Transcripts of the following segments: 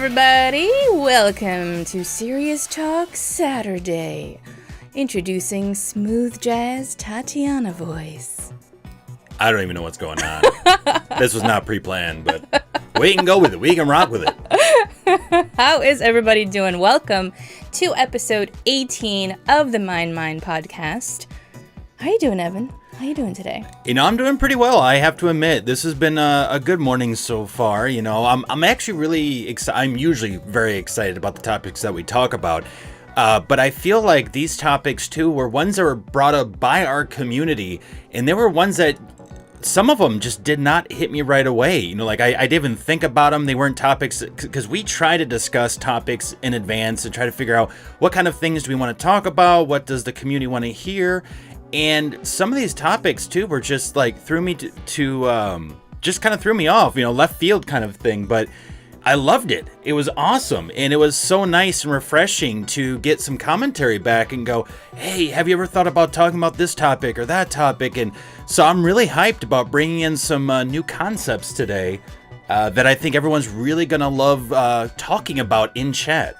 everybody. Welcome to Serious Talk Saturday. Introducing smooth jazz Tatiana voice. I don't even know what's going on. This was not pre-planned, but we can go with it. We can rock with it. How is everybody doing? Welcome to episode 18 of the MindMine podcast. How you doing, Evan? How you doing today? You know, I'm doing pretty well. I have to admit, this has been a good morning so far. You know, I'm actually really excited. I'm usually very excited about the topics that we talk about. But I feel like these topics, too, were ones that were brought up by our community. And they were ones that some of them just did not hit me right away. You know, like I didn't even think about them. They weren't topics because we try to discuss topics in advance and try to figure out what kind of things do we want to talk about? What does the community want to hear? And some of these topics, too, were just like threw me just kind of threw me off, you know, left field kind of thing. But I loved it. It was awesome. And it was so nice and refreshing to get some commentary back and go, hey, have you ever thought about talking about this topic or that topic? And so I'm really hyped about bringing in some new concepts today that I think everyone's really going to love talking about in chat.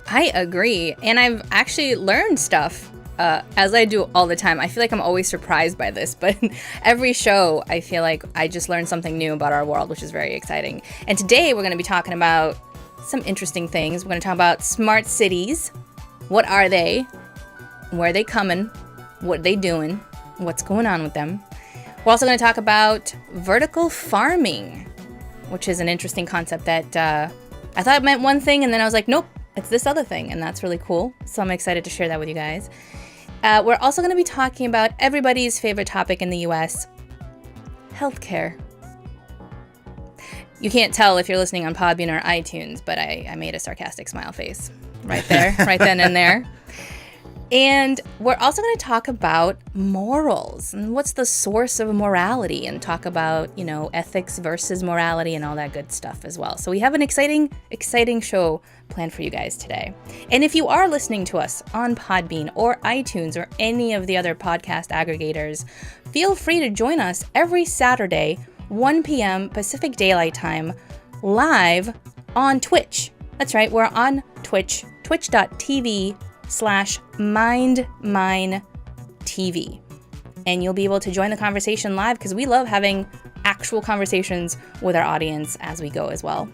I agree. And I've actually learned stuff. As I do all the time. I feel like I'm always surprised by this, but every show I feel like I just learned something new about our world, which is very exciting. And today we're going to be talking about some interesting things. We're going to talk about smart cities. What are they? Where are they coming? What are they doing? What's going on with them? We're also going to talk about vertical farming, which is an interesting concept that I thought it meant one thing, and then I was like, nope, it's this other thing, and that's really cool. So I'm excited to share that with you guys. We're also going to be talking about everybody's favorite topic in the U.S., healthcare. You can't tell if you're listening on Podbean or iTunes, but I made a sarcastic smile face right there, right then and there. And we're also going to talk about morals and what's the source of morality and talk about, you know, ethics versus morality and all that good stuff as well. So we have an exciting show planned for you guys today. And if you are listening to us on Podbean or iTunes or any of the other podcast aggregators, feel free to join us every Saturday, 1 p.m. Pacific Daylight Time, live on Twitch. That's right, we're on Twitch, twitch.tv/MindMineTV. And you'll be able to join the conversation live because we love having actual conversations with our audience as we go as well.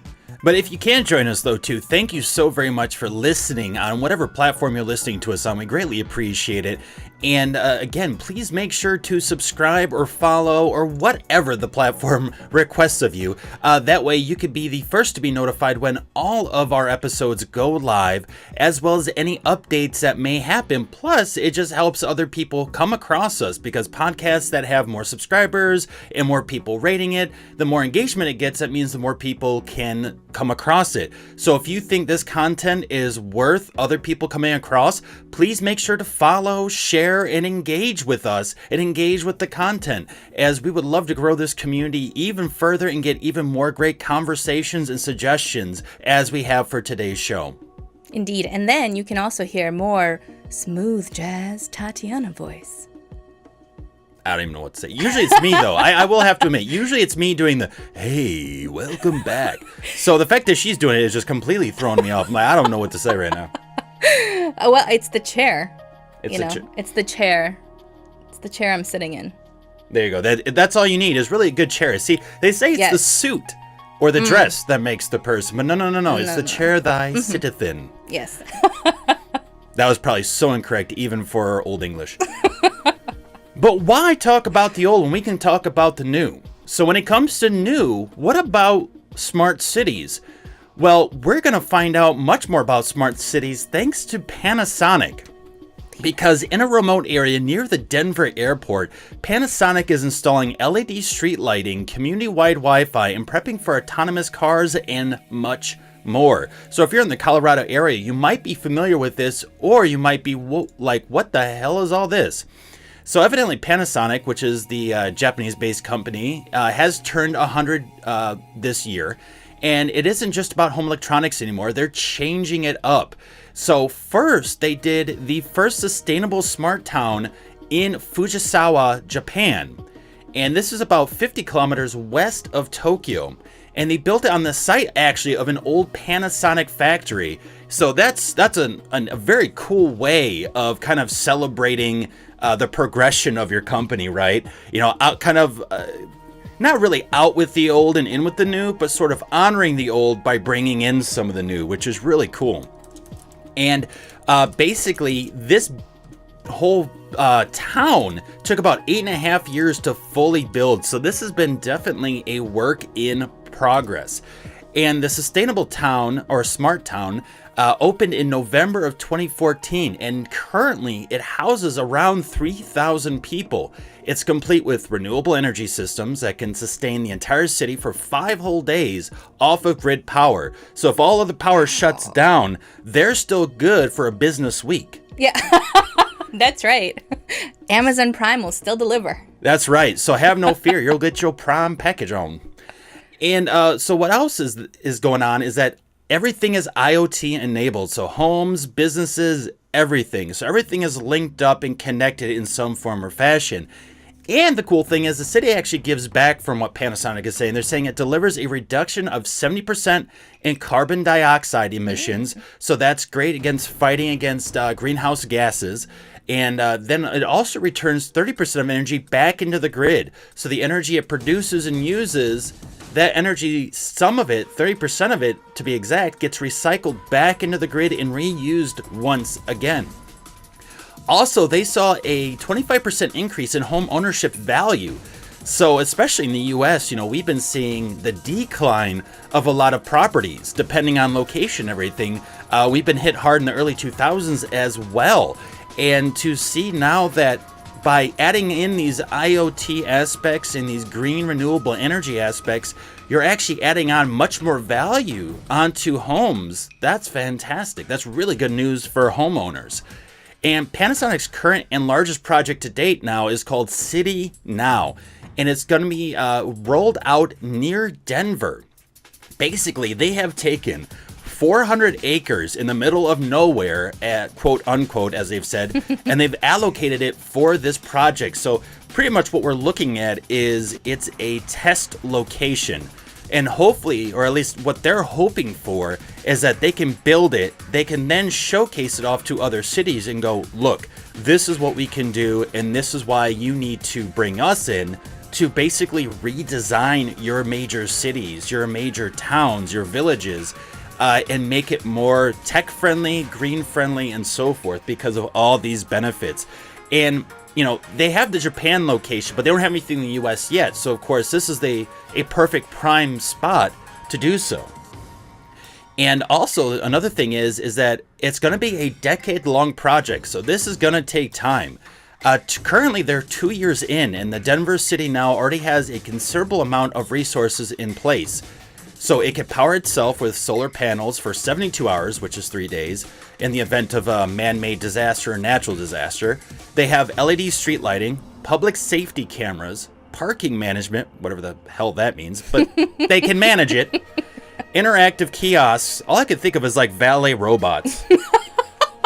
But if you can join us, though, too, thank you so very much for listening on whatever platform you're listening to us on. We greatly appreciate it. And again, please make sure to subscribe or follow or whatever the platform requests of you. That way you could be the first to be notified when all of our episodes go live, as well as any updates that may happen. Plus, it just helps other people come across us because podcasts that have more subscribers and more people rating it, the more engagement it gets, that means the more people can come across it. So if you think this content is worth other people coming across, please make sure to follow, share, and engage with us and engage with the content, as we would love to grow this community even further and get even more great conversations and suggestions as we have for today's show. Indeed. And then you can also hear more smooth jazz Tatiana voice. I don't even know what to say. Usually it's me, though. I will have to admit, usually it's me doing the, hey, welcome back. So the fact that she's doing it is just completely throwing me off. I'm like, I don't know what to say right now. Well, it's the chair. It's It's the chair. It's the chair I'm sitting in. There you go. That's all you need is really a good chair. See, they say it's the suit or the dress that makes the person. But no. It's the chair thy sitteth in. Yes. That was probably so incorrect, even for Old English. But why talk about the old when we can talk about the new? So when it comes to new, what about smart cities? Well, we're going to find out much more about smart cities thanks to Panasonic. Because in a remote area near the Denver airport, Panasonic is installing LED street lighting, community-wide Wi-Fi, and prepping for autonomous cars and much more. So if you're in the Colorado area, you might be familiar with this, or you might be like, what the hell is all this? So evidently Panasonic, which is the Japanese-based company, has turned 100 this year. And it isn't just about home electronics anymore. They're changing it up. So first, they did the first sustainable smart town in Fujisawa, Japan. And this is about 50 kilometers west of Tokyo. and they built it on the site actually of an old Panasonic factory. So that's a very cool way of kind of celebrating the progression of your company, right? Out kind of not really out with the old and in with the new, but sort of honoring the old by bringing in some of the new, which is really cool. And basically, this whole town took about 8.5 years to fully build. So this has been definitely a work in progress. And the Sustainable Town, or Smart Town, opened in November of 2014, and currently it houses around 3,000 people. It's complete with renewable energy systems that can sustain the entire city for 5 whole days off of grid power. So if all of the power shuts down, they're still good for a business week. Yeah, that's right. Amazon Prime will still deliver. That's right. So have no fear. You'll get your Prime package on. And so what else is going on is that everything is IoT enabled. So homes, businesses, everything. So everything is linked up and connected in some form or fashion. And the cool thing is the city actually gives back from what Panasonic is saying. They're saying it delivers a reduction of 70% in carbon dioxide emissions. So that's great against fighting against greenhouse gases. And then it also returns 30% of energy back into the grid. So the energy it produces and uses, that energy, some of it, 30% of it to be exact, gets recycled back into the grid and reused once again. Also, they saw a 25% increase in home ownership value. So especially in the US, we've been seeing the decline of a lot of properties, depending on location and everything. We've been hit hard in the early 2000s as well. And to see now that by adding in these IoT aspects and these green renewable energy aspects, you're actually adding on much more value onto homes. That's fantastic. That's really good news for homeowners. And Panasonic's current and largest project to date now is called City Now, and it's going to be rolled out near Denver. Basically, they have taken 400 acres in the middle of nowhere, at quote unquote, as they've said, and they've allocated it for this project. So pretty much what we're looking at is it's a test location. And hopefully, or at least what they're hoping for, is that they can build it. They can then showcase it off to other cities and go, look, this is what we can do, and this is why you need to bring us in to basically redesign your major cities, your major towns, your villages, and make it more tech-friendly, green-friendly, and so forth because of all these benefits. And they have the Japan location, but they don't have anything in the U.S. yet. So, of course, this is a perfect prime spot to do so. And also, another thing is that it's going to be a decade-long project. So this is going to take time. Currently, they're 2 years in, and the Denver City Now already has a considerable amount of resources in place. So it can power itself with solar panels for 72 hours, which is 3 days, in the event of a man-made disaster or natural disaster. They have LED street lighting, public safety cameras, parking management, whatever the hell that means, but they can manage it. Interactive kiosks. All I could think of is like valet robots.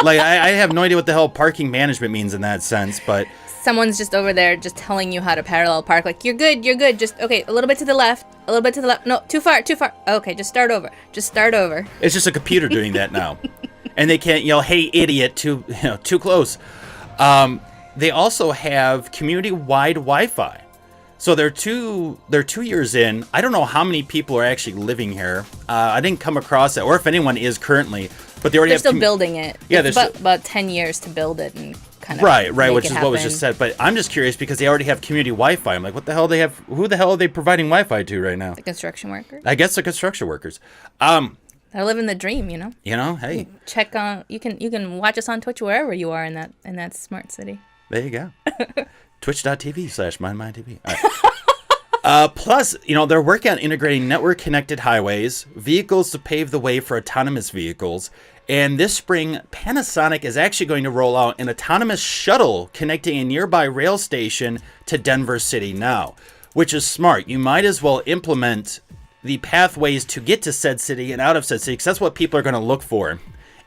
Like, I have no idea what the hell parking management means in that sense, but... Someone's just over there just telling you how to parallel park. Like, you're good. Just, okay, a little bit to the left. No, too far. Okay, just start over. It's just a computer doing that now. And they can't yell, hey, idiot, too close. They also have community-wide Wi-Fi. So they're 2 years in. I don't know how many people are actually living here. I didn't come across it, or if anyone is currently. But they already They're still building it. Yeah, it's about 10 years to build it and kind of right, which is what was just said. But I'm just curious because they already have community Wi-Fi. I'm like, what the hell they have? Who the hell are they providing Wi-Fi to right now? The construction workers. I guess the construction workers. They're living the dream, Hey. Check on. You can watch us on Twitch wherever you are in that smart city. There you go. Twitch.tv/MindMineTV. All right. Plus, they're working on integrating network-connected highways, vehicles to pave the way for autonomous vehicles. And this spring, Panasonic is actually going to roll out an autonomous shuttle connecting a nearby rail station to Denver City Now, which is smart. You might as well implement the pathways to get to said city and out of said city, because that's what people are going to look for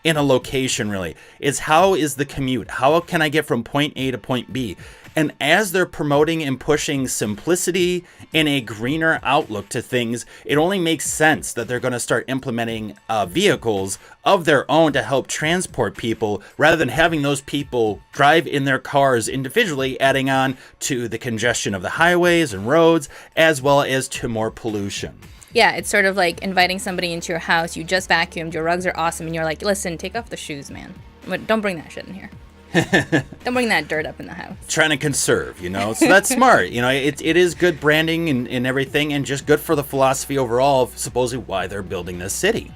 in a location, really, is how is the commute? How can I get from point A to point B? And as they're promoting and pushing simplicity and a greener outlook to things, it only makes sense that they're going to start implementing vehicles of their own to help transport people rather than having those people drive in their cars individually, adding on to the congestion of the highways and roads, as well as to more pollution. Yeah, it's sort of like inviting somebody into your house. You just vacuumed, your rugs are awesome, and you're like, listen, take off the shoes, man. But don't bring that shit in here. Don't bring that dirt up in the house. Trying to conserve, you know, so that's smart. You know, it is good branding and everything, and just good for the philosophy overall of supposedly why they're building this city.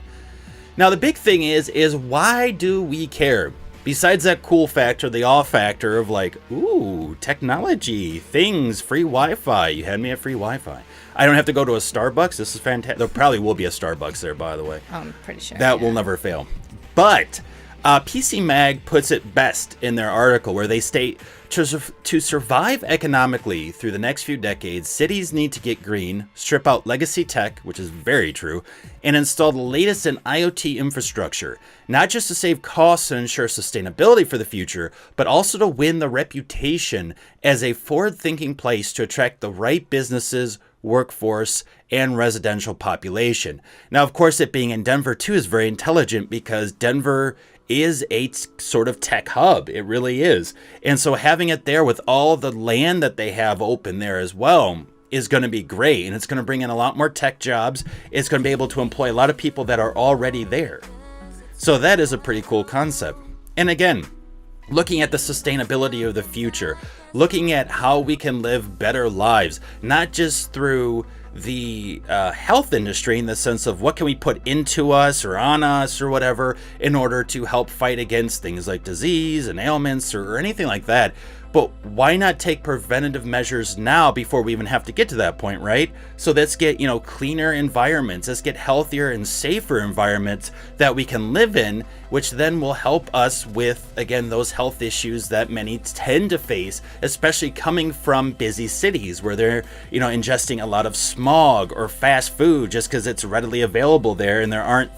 Now, the big thing is why do we care? Besides that cool factor, the awe factor of like, ooh, technology, things, free Wi-Fi. You had me at free Wi-Fi. I don't have to go to a Starbucks. This is fantastic. There probably will be a Starbucks there, by the way. I'm pretty sure. That will never fail. But PC Mag puts it best in their article where they state, to survive economically through the next few decades, cities need to get green, strip out legacy tech, which is very true, and install the latest in IoT infrastructure, not just to save costs and ensure sustainability for the future, but also to win the reputation as a forward-thinking place to attract the right businesses, workforce, and residential population. Now, of course, it being in Denver too is very intelligent because Denver is a sort of tech hub. It really is. And so having it there with all the land that they have open there as well is going to be great. And it's going to bring in a lot more tech jobs. It's going to be able to employ a lot of people that are already there. So that is a pretty cool concept. And again, looking at the sustainability of the future, looking at how we can live better lives, not just through the health industry in the sense of what can we put into us or on us or whatever in order to help fight against things like disease and ailments or anything like that. But why not take preventative measures now before we even have to get to that point, right? So let's get, cleaner environments. Let's get healthier and safer environments that we can live in, which then will help us with, again, those health issues that many tend to face, especially coming from busy cities where they're, ingesting a lot of smog or fast food just because it's readily available there and there aren't,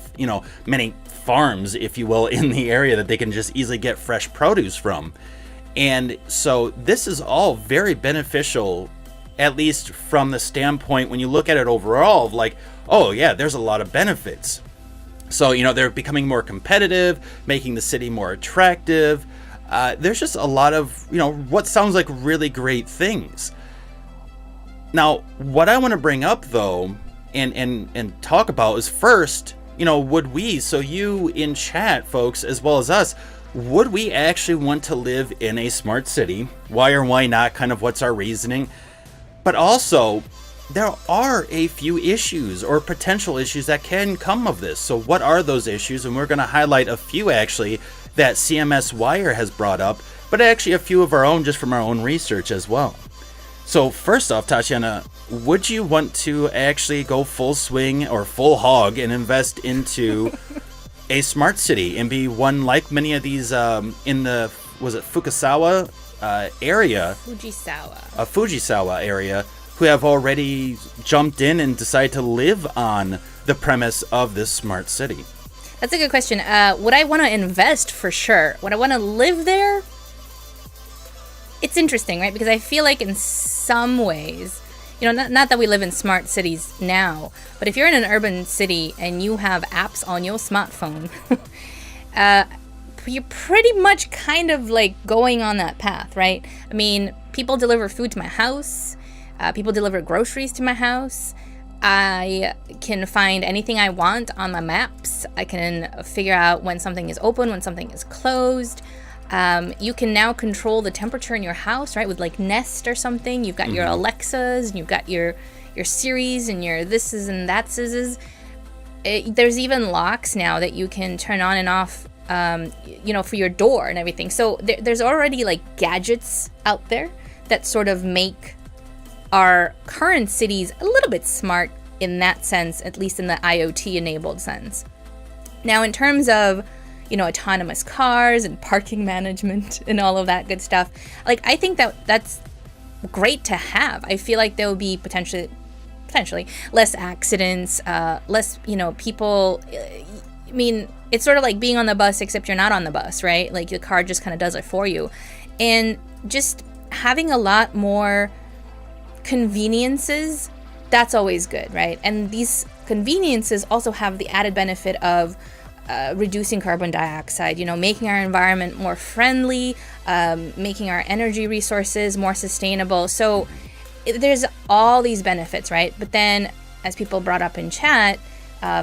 many farms, if you will, in the area that they can just easily get fresh produce from. And so this is all very beneficial, at least from the standpoint when you look at it overall of like, oh yeah, there's a lot of benefits. So, they're becoming more competitive, making the city more attractive. There's just a lot of, what sounds like really great things. Now, what I want to bring up though, and talk about is first, would we, so you in chat folks, as well as us, would we actually want to live in a smart city? Why or why not? Kind of what's our reasoning? But also, there are a few issues or potential issues that can come of this. So what are those issues? And we're going to highlight a few actually that CMS Wire has brought up, but actually a few of our own just from our own research as well. So first off, Tatiana, would you want to actually go full swing or full hog and invest into a smart city and be one like many of these in the, was it Fukusawa area? Fujisawa area, who have already jumped in and decided to live on the premise of this smart city? That's a good question. Would I want to invest? For sure. Would I want to live there? It's interesting, right? Because I feel like in some ways, not that we live in smart cities now, but if you're in an urban city and you have apps on your smartphone, you're pretty much kind of like going on that path, right? I mean, people deliver food to my house. People deliver groceries to my house. I can find anything I want on my maps. I can figure out when something is open, when something is closed. You can now control the temperature in your house, right? With like Nest or something. You've got your Alexas and you've got your Siris and your thises and thatses. There's even locks now that you can turn on and off, for your door and everything. So there's already like gadgets out there that sort of make our current cities a little bit smart in that sense, at least in the IoT enabled sense. Now, in terms of autonomous cars and parking management and all of that good stuff. Like, I think that's great to have. I feel like there will be potentially less accidents, less, people. I mean, it's sort of like being on the bus, except you're not on the bus, right? Like the car just kind of does it for you. And just having a lot more conveniences, that's always good, right? And these conveniences also have the added benefit of reducing carbon dioxide, making our environment more friendly, making our energy resources more sustainable. So there's all these benefits, right? But then, as people brought up in chat,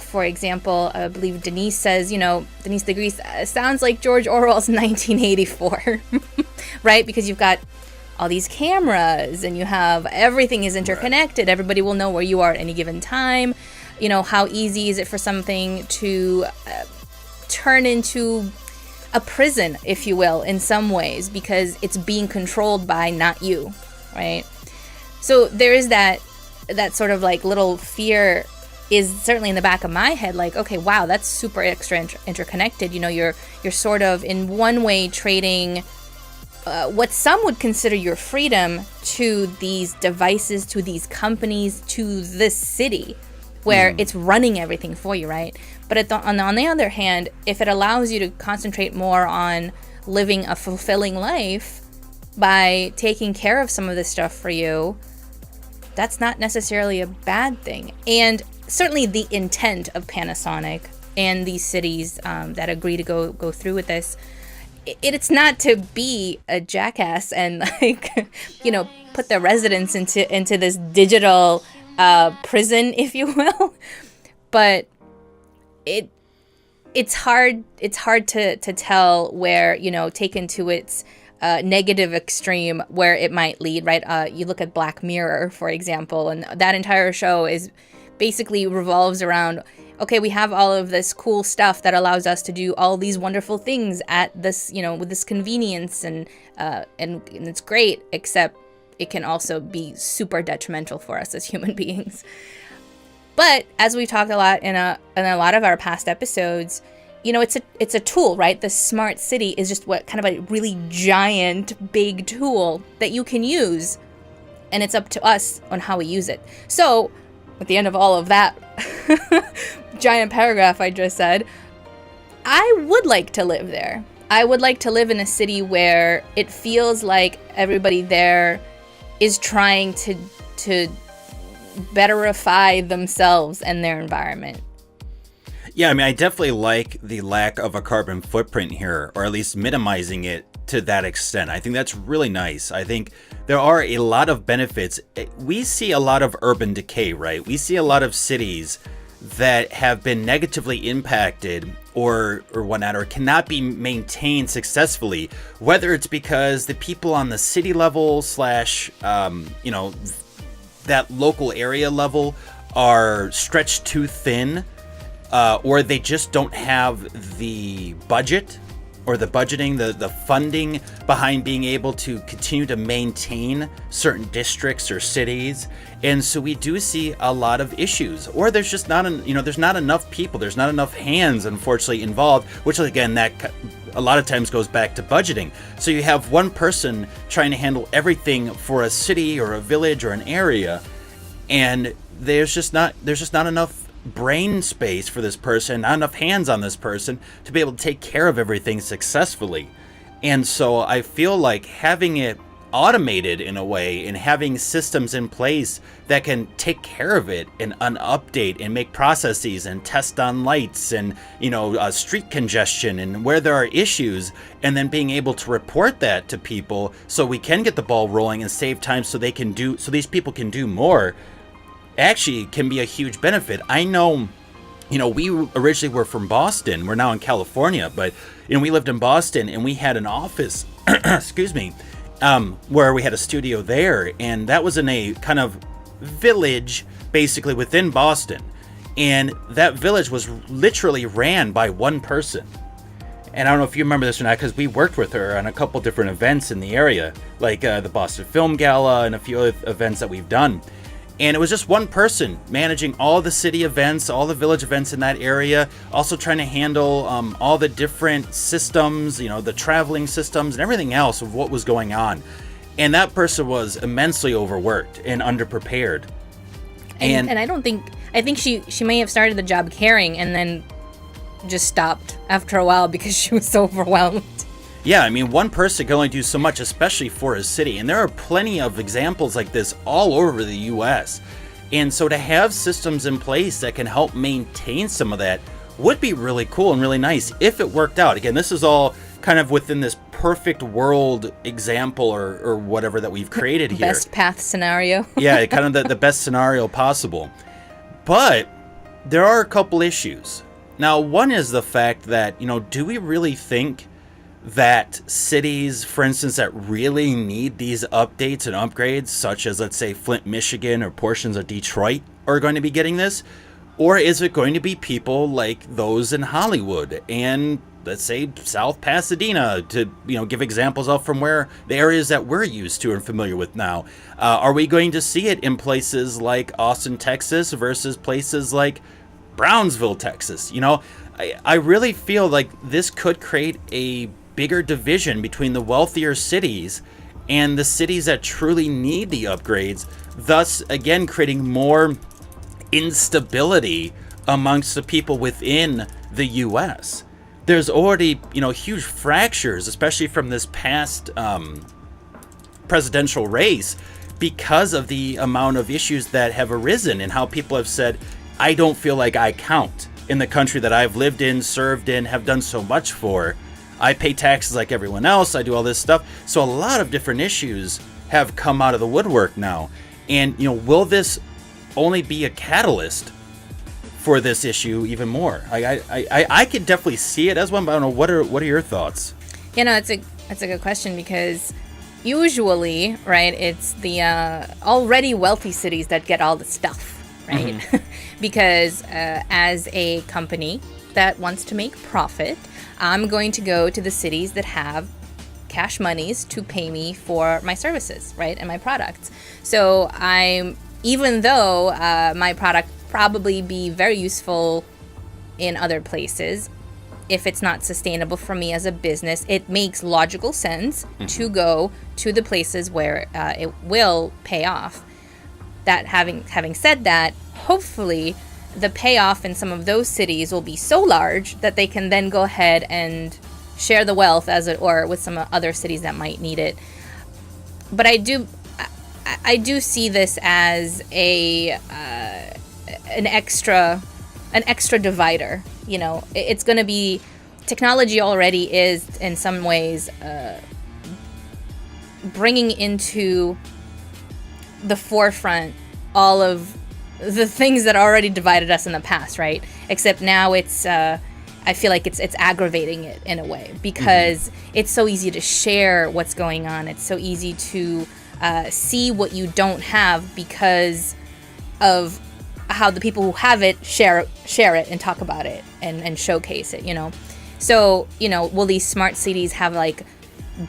for example, I believe Denise says, Denise DeGrease, sounds like George Orwell's 1984, right? Because you've got all these cameras and you have everything is interconnected. Right. Everybody will know where you are at any given time. How easy is it for something to turn into a prison, if you will, in some ways, because it's being controlled by not you, right? So there is that sort of like little fear is certainly in the back of my head, like, okay, wow, that's super extra interconnected. You're sort of in one way trading what some would consider your freedom to these devices, to these companies, to this city where it's running everything for you, right? But on the other hand, if it allows you to concentrate more on living a fulfilling life by taking care of some of this stuff for you, that's not necessarily a bad thing. And certainly the intent of Panasonic and these cities that agree to go through with this, it's not to be a jackass and put their residents into this digital prison, if you will. But it's hard to tell where, taken to its negative extreme, where it might lead, right? You look at Black Mirror, for example, and that entire show basically revolves around, okay, we have all of this cool stuff that allows us to do all these wonderful things at this, with this convenience, and it's great, except it can also be super detrimental for us as human beings. But as we talked a lot in a lot of our past episodes, it's a tool, right? The smart city is just what kind of a really giant, big tool that you can use, and it's up to us on how we use it. So at the end of all of that giant paragraph I just said, I would like to live there. I would like to live in a city where it feels like everybody there is trying to betterify themselves and their environment. Yeah, I mean, I definitely like the lack of a carbon footprint here, or at least minimizing it to that extent. I think that's really nice. I think there are a lot of benefits. We see a lot of urban decay, right? We see a lot of cities that have been negatively impacted or whatnot, or cannot be maintained successfully, whether it's because the people on the city level / that local area level are stretched too thin, or they just don't have the budget or the budgeting, the funding behind being able to continue to maintain certain districts or cities. And so we do see a lot of issues, or there's just not, there's not enough people, there's not enough hands, unfortunately, involved, which again, that a lot of times goes back to budgeting. So you have one person trying to handle everything for a city or a village or an area, and there's just not enough brain space for this person, not enough hands on this person to be able to take care of everything successfully. And so I feel like having it automated in a way and having systems in place that can take care of it and update and make processes and test on lights and street congestion and where there are issues, and then being able to report that to people so we can get the ball rolling and save time so these people can do more, actually can be a huge benefit. I know, we originally were from Boston. We're now in California, but we lived in Boston and we had an office excuse me, where we had a studio there, and that was in a kind of village basically within Boston, and that village was literally ran by one person. And I don't know if you remember this or not, because we worked with her on a couple different events in the area, like the Boston Film Gala and a few other events that we've done. And it was just one person managing all the city events, all the village events in that area, also trying to handle all the different systems, the traveling systems and everything else of what was going on. And that person was immensely overworked and underprepared. And I think she may have started the job caring and then just stopped after a while because she was so overwhelmed. Yeah, I mean, one person can only do so much, especially for a city. And there are plenty of examples like this all over the US. And so to have systems in place that can help maintain some of that would be really cool and really nice if it worked out. Again, this is all kind of within this perfect world example or whatever that we've created here. Best path scenario. Yeah, kind of the best scenario possible. But there are a couple issues. Now, one is the fact that, do we really think that cities, for instance, that really need these updates and upgrades, such as, let's say, Flint, Michigan, or portions of Detroit, are going to be getting this? Or is it going to be people like those in Hollywood and, let's say, South Pasadena, to give examples of from where the areas that we're used to and familiar with now? Are we going to see it in places like Austin, Texas, versus places like Brownsville, Texas? I really feel like this could create a bigger division between the wealthier cities and the cities that truly need the upgrades, thus again creating more instability amongst the people within the US. There's already huge fractures, especially from this past presidential race, because of the amount of issues that have arisen and how people have said, I don't feel like I count in the country that I've lived in, served in, have done so much for. I pay taxes like everyone else. I do all this stuff. So a lot of different issues have come out of the woodwork now. And, will this only be a catalyst for this issue even more? I could definitely see it as one, but I don't know. What are your thoughts? It's a good question, because usually, right, it's the already wealthy cities that get all the stuff, right? Mm-hmm. Because as a company that wants to make profit, I'm going to go to the cities that have cash monies to pay me for my services, right, and my products. So even though my product probably be very useful in other places, if it's not sustainable for me as a business, it makes logical sense to go to the places where it will pay off. That having said that, hopefully the payoff in some of those cities will be so large that they can then go ahead and share the wealth or with some other cities that might need it. But I do see this as an extra divider. It's going to be, technology already is in some ways bringing into the forefront all of the things that already divided us in the past, right? Except now it's I feel like it's aggravating it in a way, because it's so easy to share what's going on. It's so easy to see what you don't have because of how the people who have it share it and talk about it and showcase it, So, will these smart cities have like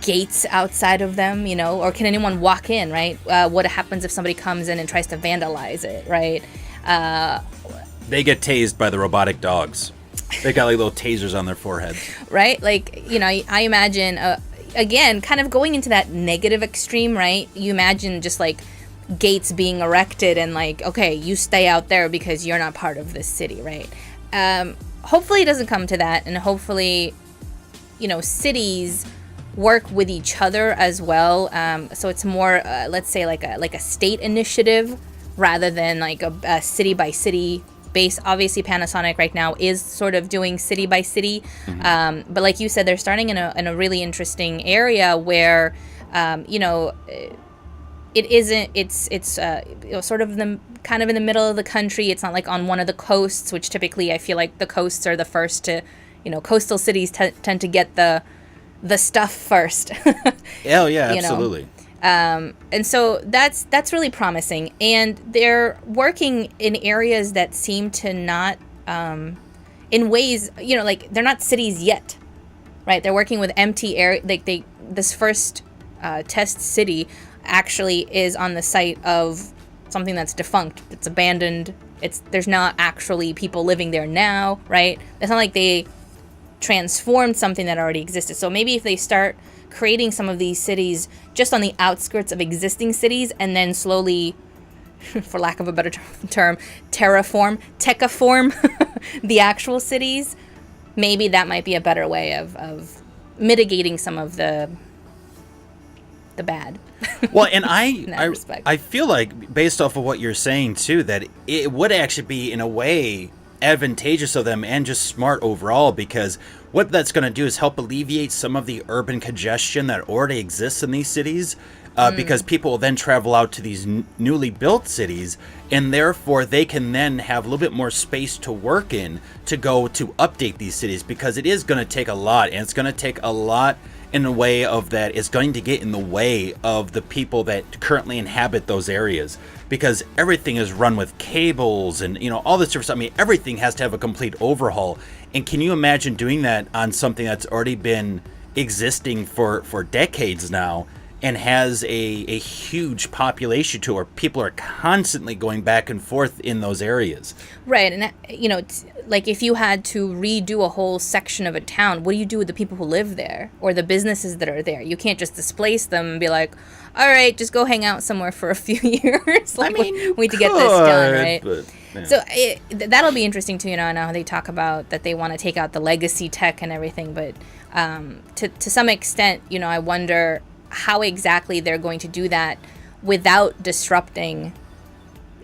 gates outside of them, or can anyone walk in, right? What happens if somebody comes in and tries to vandalize it, right? They get tased by the robotic dogs. They got like little tasers on their foreheads. Right? Like, I imagine, again, kind of going into that negative extreme, right? You imagine just like gates being erected and like, okay, you stay out there because you're not part of this city, right? Hopefully it doesn't come to that, and hopefully, cities work with each other as well. So it's more, let's say, like a state initiative rather than like a city by city base. Obviously, Panasonic right now is sort of doing city by city, but like you said, they're starting in a really interesting area where, it isn't. It's sort of kind of in the middle of the country. It's not like on one of the coasts, which typically I feel like the coasts are the first to, coastal cities tend to get the stuff first. Oh yeah, absolutely. And so that's really promising, and they're working in areas that seem to not, in ways, like they're not cities yet, right? They're working with empty area. Like this first test city actually is on the site of something that's defunct. It's abandoned. There's not actually people living there now, right? It's not like they transformed something that already existed. So maybe if they start creating some of these cities just on the outskirts of existing cities and then slowly, for lack of a better term, techiform the actual cities, maybe that might be a better way of mitigating some of the bad. Well, and I feel like, based off of what you're saying too, that it would actually be in a way advantageous of them and just smart overall, because what that's going to do is help alleviate some of the urban congestion that already exists in these cities, because people will then travel out to these newly built cities, and therefore they can then have a little bit more space to work in to go to update these cities, because it is going to take a lot, and it's going to take a lot in a way of that is going to get in the way of the people that currently inhabit those areas, because everything is run with cables and, you know, all this different stuff. I mean, everything has to have a complete overhaul. And can you imagine doing that on something that's already been existing for decades now and has a huge population to it, where people are constantly going back and forth in those areas? Right. And, you know, like if you had to redo a whole section of a town, what do you do with the people who live there or the businesses that are there? You can't just displace them and be like, all right, just go hang out somewhere for a few years. Like, I mean, we need to get this done, right? But, yeah. So that'll be interesting too. You know, I know how they talk about that they want to take out the legacy tech and everything, but to some extent, you know, I wonder how exactly they're going to do that without disrupting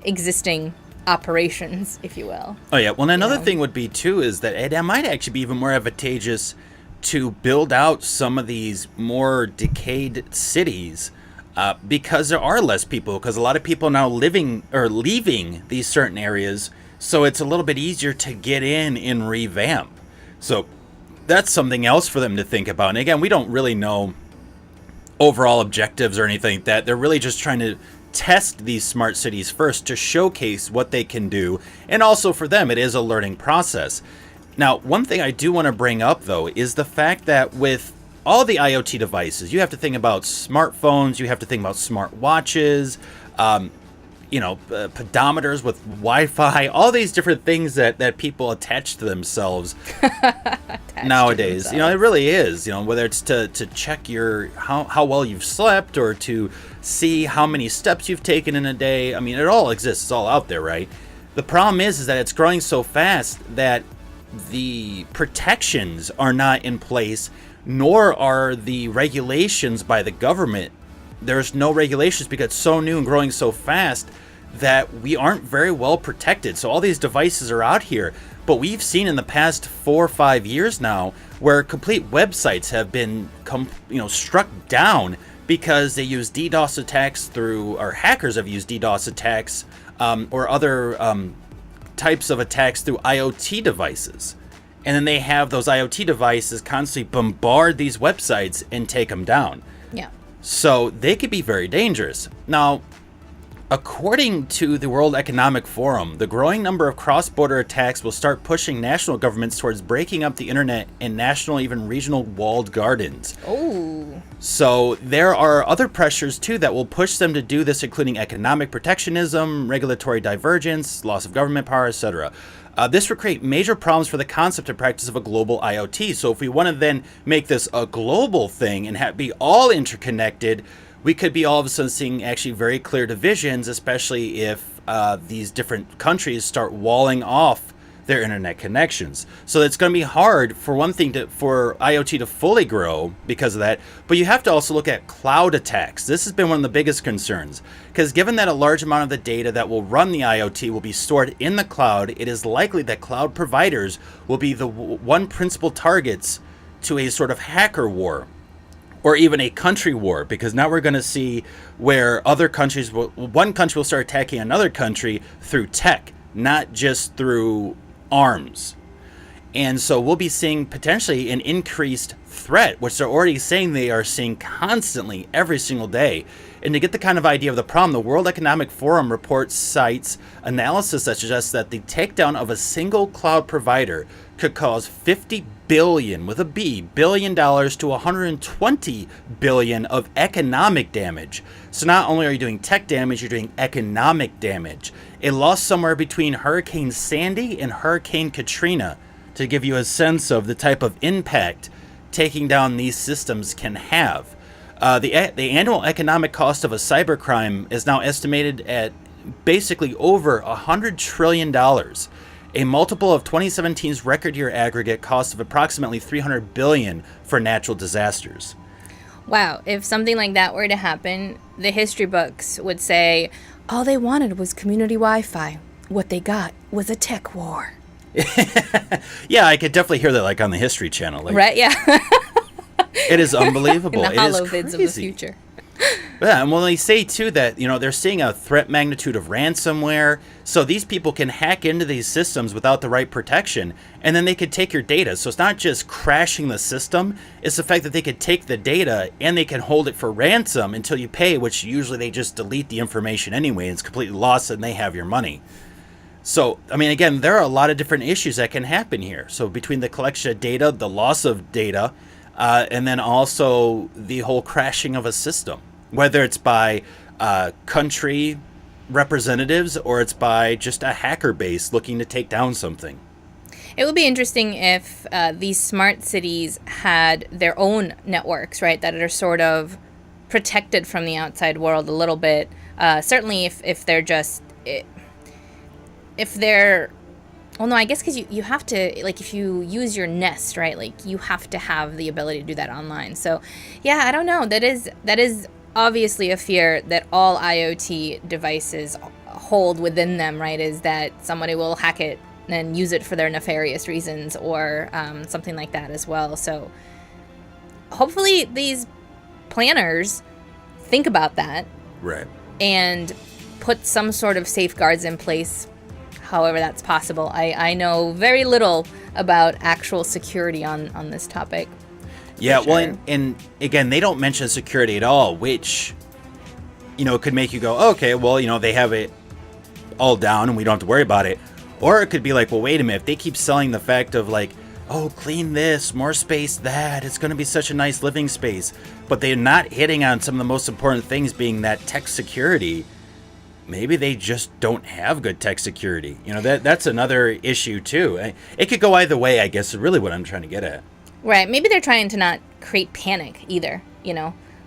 existing operations, if you will. Oh yeah. Well, another thing would be too is that it might actually be even more advantageous to build out some of these more decayed cities, because there are less people, because a lot of people now living or leaving these certain areas, so it's a little bit easier to get in and revamp. So that's something else for them to think about. And again, we don't really know overall objectives or anything like that. They're really just trying to test these smart cities first to showcase what they can do, and also for them it is a learning process. Now, one thing I do want to bring up though is the fact that with all the IoT devices, you have to think about smartphones, you have to think about smart watches, pedometers with Wi-Fi, all these different things that people attach to themselves nowadays. You know, it really is, you know, whether it's to check your how well you've slept or to see how many steps you've taken in a day. I mean, it all exists. It's all out there, right? The problem is that it's growing so fast that the protections are not in place, nor are the regulations by the government. There's no regulations because it's so new and growing so fast that we aren't very well protected. So all these devices are out here, but we've seen in the past 4 or 5 years now where complete websites have been struck down because they use DDoS attacks or hackers have used DDoS attacks or other types of attacks through IoT devices. And then they have those IoT devices constantly bombard these websites and take them down. Yeah. So they could be very dangerous. Now, according to the World Economic Forum, the growing number of cross-border attacks will start pushing national governments towards breaking up the internet in national, even regional walled gardens. Oh. So there are other pressures too that will push them to do this, including economic protectionism, regulatory divergence, loss of government power, etc. This would create major problems for the concept and practice of a global IoT. So if we want to then make this a global thing and be all interconnected, we could be all of a sudden seeing actually very clear divisions, especially if these different countries start walling off their internet connections. So it's going to be hard, for one thing, for IoT to fully grow because of that. But you have to also look at cloud attacks. This has been one of the biggest concerns, because given that a large amount of the data that will run the IoT will be stored in the cloud, it is likely that cloud providers will be the one principal targets to a sort of hacker war, or even a country war, because now we're going to see where one country will start attacking another country through tech, not just through arms. And so we'll be seeing potentially an increased threat, which they're already saying they are seeing constantly every single day. And to get the kind of idea of the problem, the World Economic Forum report cites analysis that suggests that the takedown of a single cloud provider could cause 50 billion with a B billion dollars to 120 billion of economic damage. So not only are you doing tech damage, you're doing economic damage. It lost somewhere between Hurricane Sandy and Hurricane Katrina, to give you a sense of the type of impact taking down these systems can have. The annual economic cost of a cybercrime is now estimated at basically over $100 trillion. a multiple of 2017's record year aggregate cost of approximately $300 billion for natural disasters. Wow, if something like that were to happen, the history books would say, all they wanted was community Wi-Fi. What they got was a tech war. Yeah, I could definitely hear that like on the History Channel. Like, Right, yeah. it is unbelievable. In the It is holovids of the future. Yeah, and when they say, too, that, they're seeing a threat magnitude of ransomware, so these people can hack into these systems without the right protection, and then they could take your data. So it's not just crashing the system, it's the fact that they could take the data and they can hold it for ransom until you pay, which usually they just delete the information anyway, and it's completely lost and they have your money. So, I mean, again, there are a lot of different issues that can happen here. So between the collection of data, the loss of data, and then also the whole crashing of a system. Whether it's by country representatives or it's by just a hacker base looking to take down something. It would be interesting if these smart cities had their own networks, right, that are sort of protected from the outside world a little bit. Certainly if they're just... If they're... Well, no, I guess because you have to, like, if you use your Nest, right, like, you have to have the ability to do that online. So, yeah, I don't know. That is obviously a fear that all IoT devices hold within them, right, is that somebody will hack it and use it for their nefarious reasons or something like that as well. So hopefully these planners think about that. Right. And put some sort of safeguards in place, however that's possible. I know very little about actual security on this topic. Yeah, sure. well, and again, they don't mention security at all, which, could make you go, okay, well, they have it all down and we don't have to worry about it. Or it could be like, well, wait a minute, if they keep selling the fact of like, oh, clean this, more space that, it's going to be such a nice living space, but they're not hitting on some of the most important things being that tech security, maybe they just don't have good tech security. That's another issue too. It could go either way, I guess, is really what I'm trying to get at. Right. Maybe they're trying to not create panic either,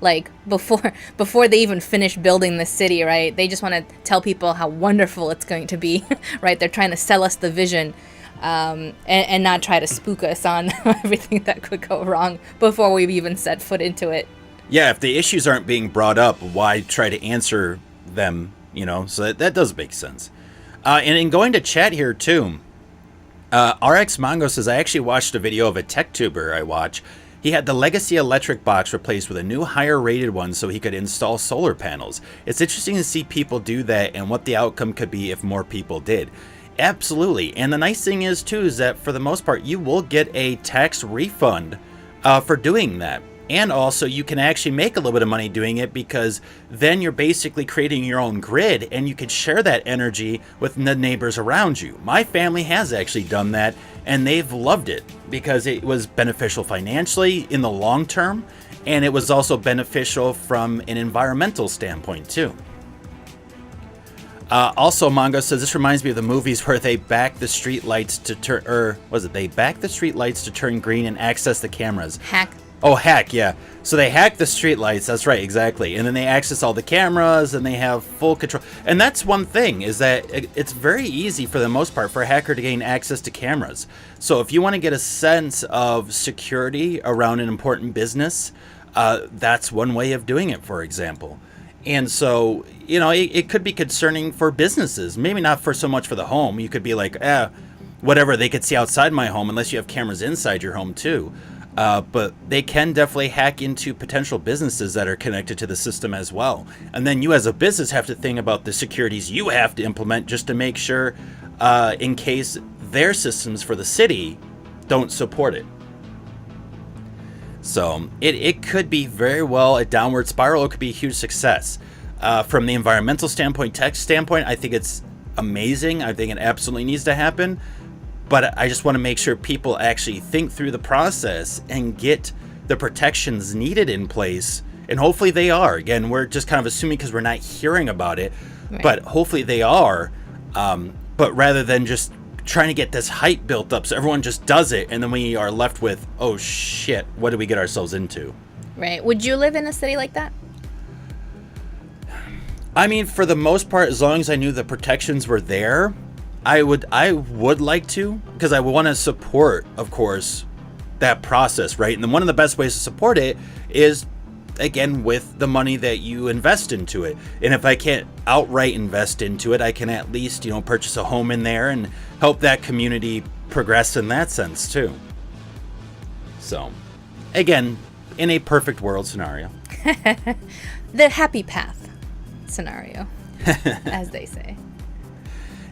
like before they even finish building the city, right? They just want to tell people how wonderful it's going to be, right? They're trying to sell us the vision and not try to spook us on everything that could go wrong before we've even set foot into it. Yeah, if the issues aren't being brought up, why try to answer them, So that does make sense. And in going to chat here, too, RX Mongo says, I actually watched a video of a tech tuber I watch. He had the legacy electric box replaced with a new higher rated one so he could install solar panels. It's interesting to see people do that and what the outcome could be if more people did. Absolutely. And the nice thing is, too, is that for the most part, you will get a tax refund for doing that. And also, you can actually make a little bit of money doing it because then you're basically creating your own grid and you can share that energy with the neighbors around you. My family has actually done that and they've loved it because it was beneficial financially in the long term, and it was also beneficial from an environmental standpoint too. Also, Mongo says, this reminds me of the movies where they back the street lights to turn, they back the street lights to turn green and access the cameras. Hack. Oh, hack, yeah. So they hack the streetlights, that's right, exactly. And then they access all the cameras and they have full control. And that's one thing, is that it's very easy for the most part for a hacker to gain access to cameras. So if you want to get a sense of security around an important business, that's one way of doing it, for example. And so, it could be concerning for businesses, maybe not for so much for the home. You could be like, whatever, they could see outside my home unless you have cameras inside your home too. But they can definitely hack into potential businesses that are connected to the system as well. And then you as a business have to think about the securities you have to implement just to make sure in case their systems for the city don't support it. So it could be very well a downward spiral. It could be a huge success. From the environmental standpoint, tech standpoint, I think it's amazing. I think it absolutely needs to happen. But I just want to make sure people actually think through the process and get the protections needed in place. And hopefully they are. Again, we're just kind of assuming because we're not hearing about it. Right. But hopefully they are. But rather than just trying to get this hype built up so everyone just does it, and then we are left with, oh shit, what did we get ourselves into? Right. Would you live in a city like that? I mean, for the most part, as long as I knew the protections were there, I would like to, because I want to support, of course, that process, right? And then one of the best ways to support it is, again, with the money that you invest into it. And if I can't outright invest into it, I can at least, purchase a home in there and help that community progress in that sense too. So, again, in a perfect world scenario. The happy path scenario, as they say.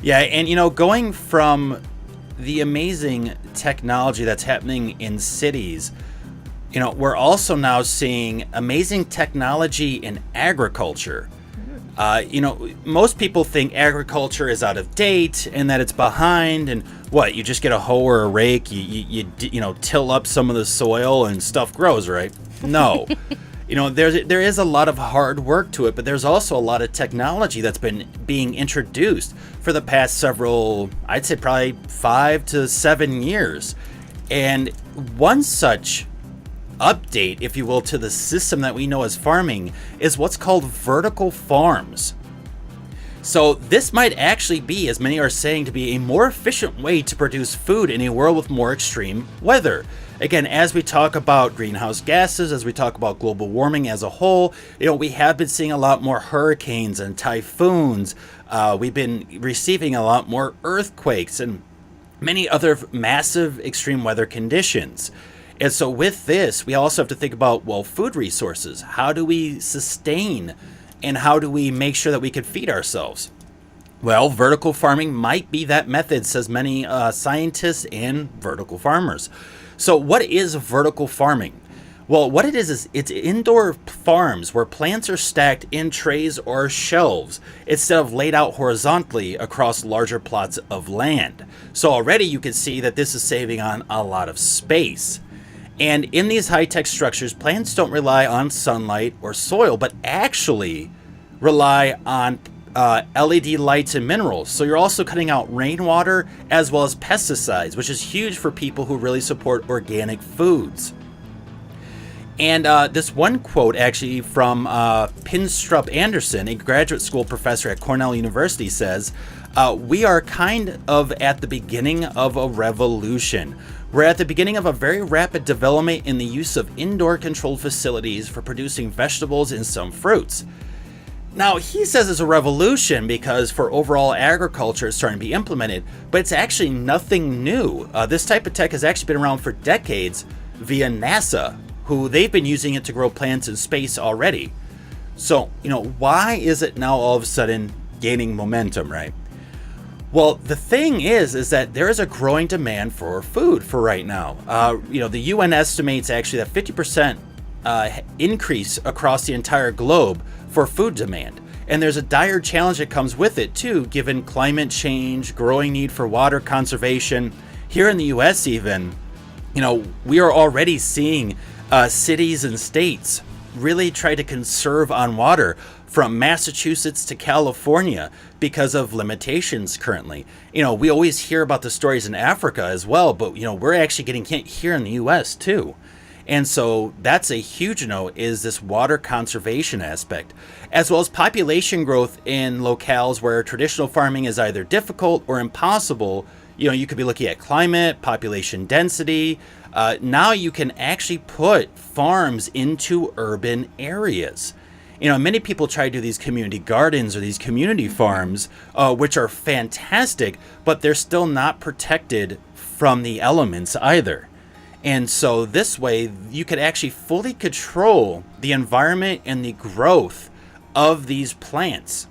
Yeah, and going from the amazing technology that's happening in cities, we're also now seeing amazing technology in agriculture. Most people think agriculture is out of date and that it's behind, and you just get a hoe or a rake, you till up some of the soil and stuff grows, right? No. There is a lot of hard work to it, but there's also a lot of technology that's been being introduced for the past several, I'd say probably 5 to 7 years. And one such update, if you will, to the system that we know as farming is what's called vertical farms. So this might actually be, as many are saying, to be a more efficient way to produce food in a world with more extreme weather. Again, as we talk about greenhouse gases, as we talk about global warming as a whole, we have been seeing a lot more hurricanes and typhoons. We've been receiving a lot more earthquakes and many other massive extreme weather conditions. And so with this, we also have to think about, food resources. How do we sustain and how do we make sure that we can feed ourselves? Well, vertical farming might be that method, says many scientists and vertical farmers. So what is vertical farming? Well, what it is it's indoor farms where plants are stacked in trays or shelves instead of laid out horizontally across larger plots of land. So already you can see that this is saving on a lot of space. And in these high-tech structures, plants don't rely on sunlight or soil, but actually rely on LED lights and minerals. So you're also cutting out rainwater as well as pesticides, which is huge for people who really support organic foods. And this one quote actually from Pinstrup Anderson, a graduate school professor at Cornell University, says, "We are kind of at the beginning of a revolution. We're at the beginning of a very rapid development in the use of indoor controlled facilities for producing vegetables and some fruits." Now, he says it's a revolution because for overall agriculture it's starting to be implemented, but it's actually nothing new. This type of tech has actually been around for decades via NASA, who they've been using it to grow plants in space already. So, why is it now all of a sudden gaining momentum, right? Well, the thing is that there is a growing demand for food for right now. The UN estimates actually that 50% increase across the entire globe for food demand. And there's a dire challenge that comes with it too, given climate change, growing need for water conservation. Here in the US even, we are already seeing cities and states really try to conserve on water, from Massachusetts to California, because of limitations currently. We always hear about the stories in Africa as well, but we're actually getting hit here in the US too. And so that's a huge note, is this water conservation aspect, as well as population growth in locales where traditional farming is either difficult or impossible. You could be looking at climate, population density. Now you can actually put farms into urban areas. Many people try to do these community gardens or these community farms, which are fantastic, but they're still not protected from the elements either. And so this way, you could actually fully control the environment and the growth of these plants.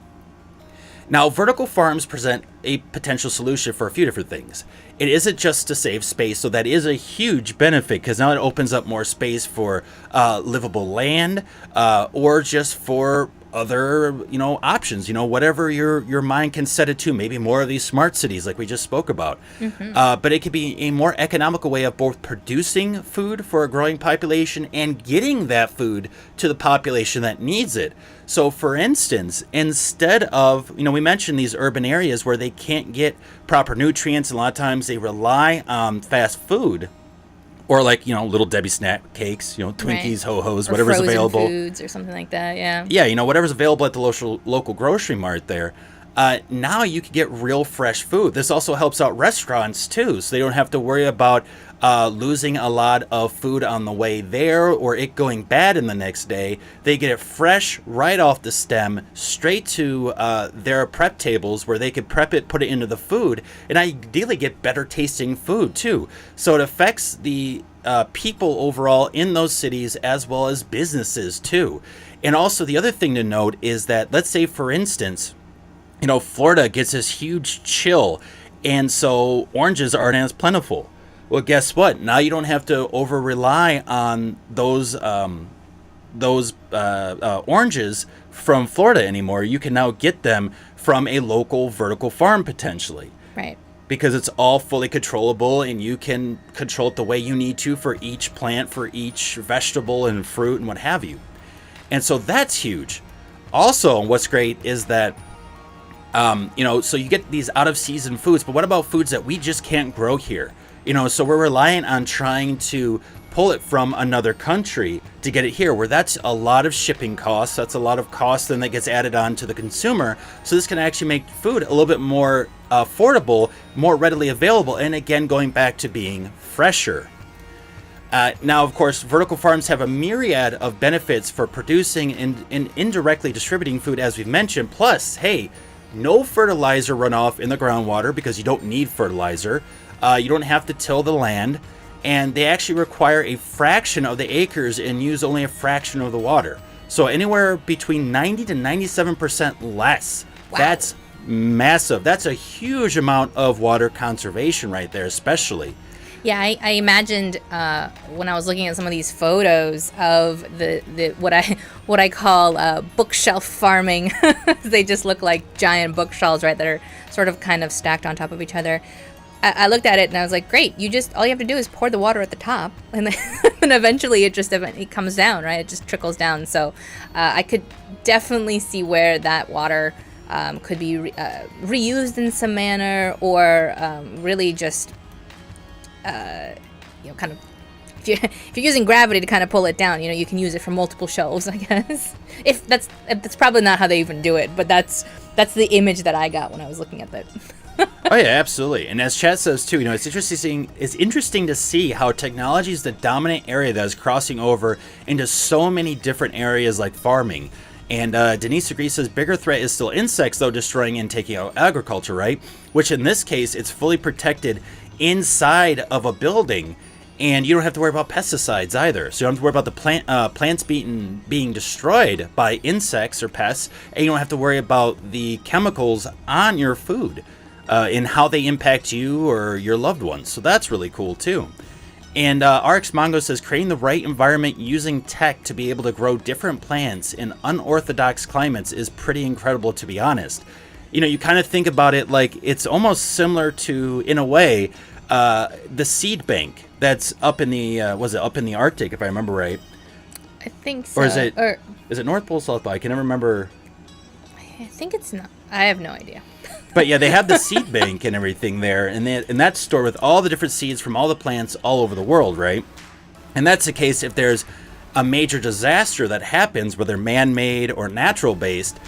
Now, vertical farms present a potential solution for a few different things. It isn't just to save space, so that is a huge benefit, because now it opens up more space for livable land, or just for other options, whatever your mind can set it to. Maybe more of these smart cities like we just spoke about. But it could be a more economical way of both producing food for a growing population and getting that food to the population that needs it. So for instance, instead of, we mentioned these urban areas where they can't get proper nutrients, and a lot of times they rely on fast food, or Little Debbie snack cakes, Twinkies, Right. Ho-Hos, Or whatever's frozen available. foods or something like that, yeah. Yeah, whatever's available at the local grocery mart there. now you can get real fresh food. This also helps out restaurants too, so they don't have to worry about losing a lot of food on the way there or it going bad in the next day. They get it fresh right off the stem, straight to their prep tables where they could prep it, put it into the food, and ideally get better tasting food too. So it affects the people overall in those cities as well as businesses too. And also the other thing to note is that, let's say for instance, Florida gets this huge chill, and so oranges aren't as plentiful. Well, guess what? Now you don't have to over rely on those oranges from Florida anymore. You can now get them from a local vertical farm potentially. Right. Because it's all fully controllable, and you can control it the way you need to for each plant, for each vegetable and fruit and what have you. And so that's huge. Also, what's great is that so you get these out of season foods, but what about foods that we just can't grow here? So we're relying on trying to pull it from another country to get it here, where that's a lot of shipping costs. That's a lot of cost then that gets added on to the consumer. So this can actually make food a little bit more affordable, more readily available, and again, going back to being fresher. Now, of course, vertical farms have a myriad of benefits for producing and indirectly distributing food, as we've mentioned. Plus, hey, no fertilizer runoff in the groundwater because you don't need fertilizer. You don't have to till the land, and they actually require a fraction of the acres and use only a fraction of the water. So anywhere between 90 to 97% less. Wow. That's massive. That's a huge amount of water conservation right there, especially. Yeah, I imagined when I was looking at some of these photos of the what I call bookshelf farming. They just look like giant bookshelves, right, that are sort of kind of stacked on top of each other. I looked at it and I was like, great, all you have to do is pour the water at the top, and then and eventually it comes down, right? It just trickles down. So I could definitely see where that water could be reused in some manner, or really just kind of, if you're using gravity to kind of pull it down, you can use it for multiple shelves, I guess. If that's probably not how they even do it, but that's the image that I got when I was looking at that. Oh yeah, absolutely. And as Chad says too, it's interesting to see how technology is the dominant area that is crossing over into so many different areas like farming. And Denise agrees, says bigger threat is still insects, though, destroying and taking out agriculture, right? Which in this case, it's fully protected inside of a building, and you don't have to worry about pesticides either. So you don't have to worry about the plants being destroyed by insects or pests, and you don't have to worry about the chemicals on your food and how they impact you or your loved ones. So that's really cool too. And RX Mongo says creating the right environment using tech to be able to grow different plants in unorthodox climates is pretty incredible, to be honest. You kind of think about it like it's almost similar to, in a way, the seed bank that's up in the up in the Arctic, if I remember right. I think so. Or is it North Pole, South Pole? I can never remember. I think it's not. I have no idea. But yeah, they have the seed bank and everything there, and that's stored with all the different seeds from all the plants all over the world, right? And that's the case if there's a major disaster that happens, whether man-made or natural-based,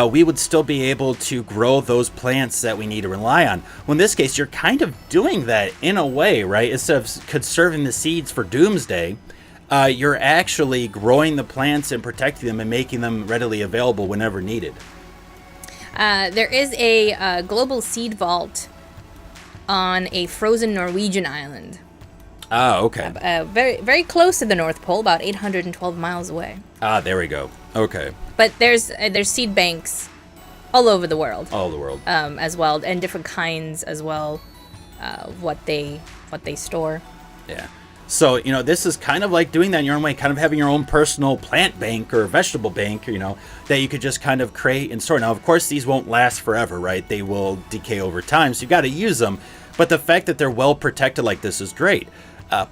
we would still be able to grow those plants that we need to rely on. Well, in this case, you're kind of doing that in a way, right? Instead of conserving the seeds for doomsday, you're actually growing the plants and protecting them and making them readily available whenever needed. There is a global seed vault on a frozen Norwegian island. Ah, okay. Very, very close to the North Pole, about 812 miles away. Ah, there we go. Okay. But there's seed banks all over the world. All over the world. As well, and different kinds as well, what they store. Yeah. So, this is kind of like doing that in your own way, kind of having your own personal plant bank or vegetable bank, that you could just kind of create and store. Now, of course, these won't last forever, right? They will decay over time, so you've got to use them. But the fact that they're well protected like this is great.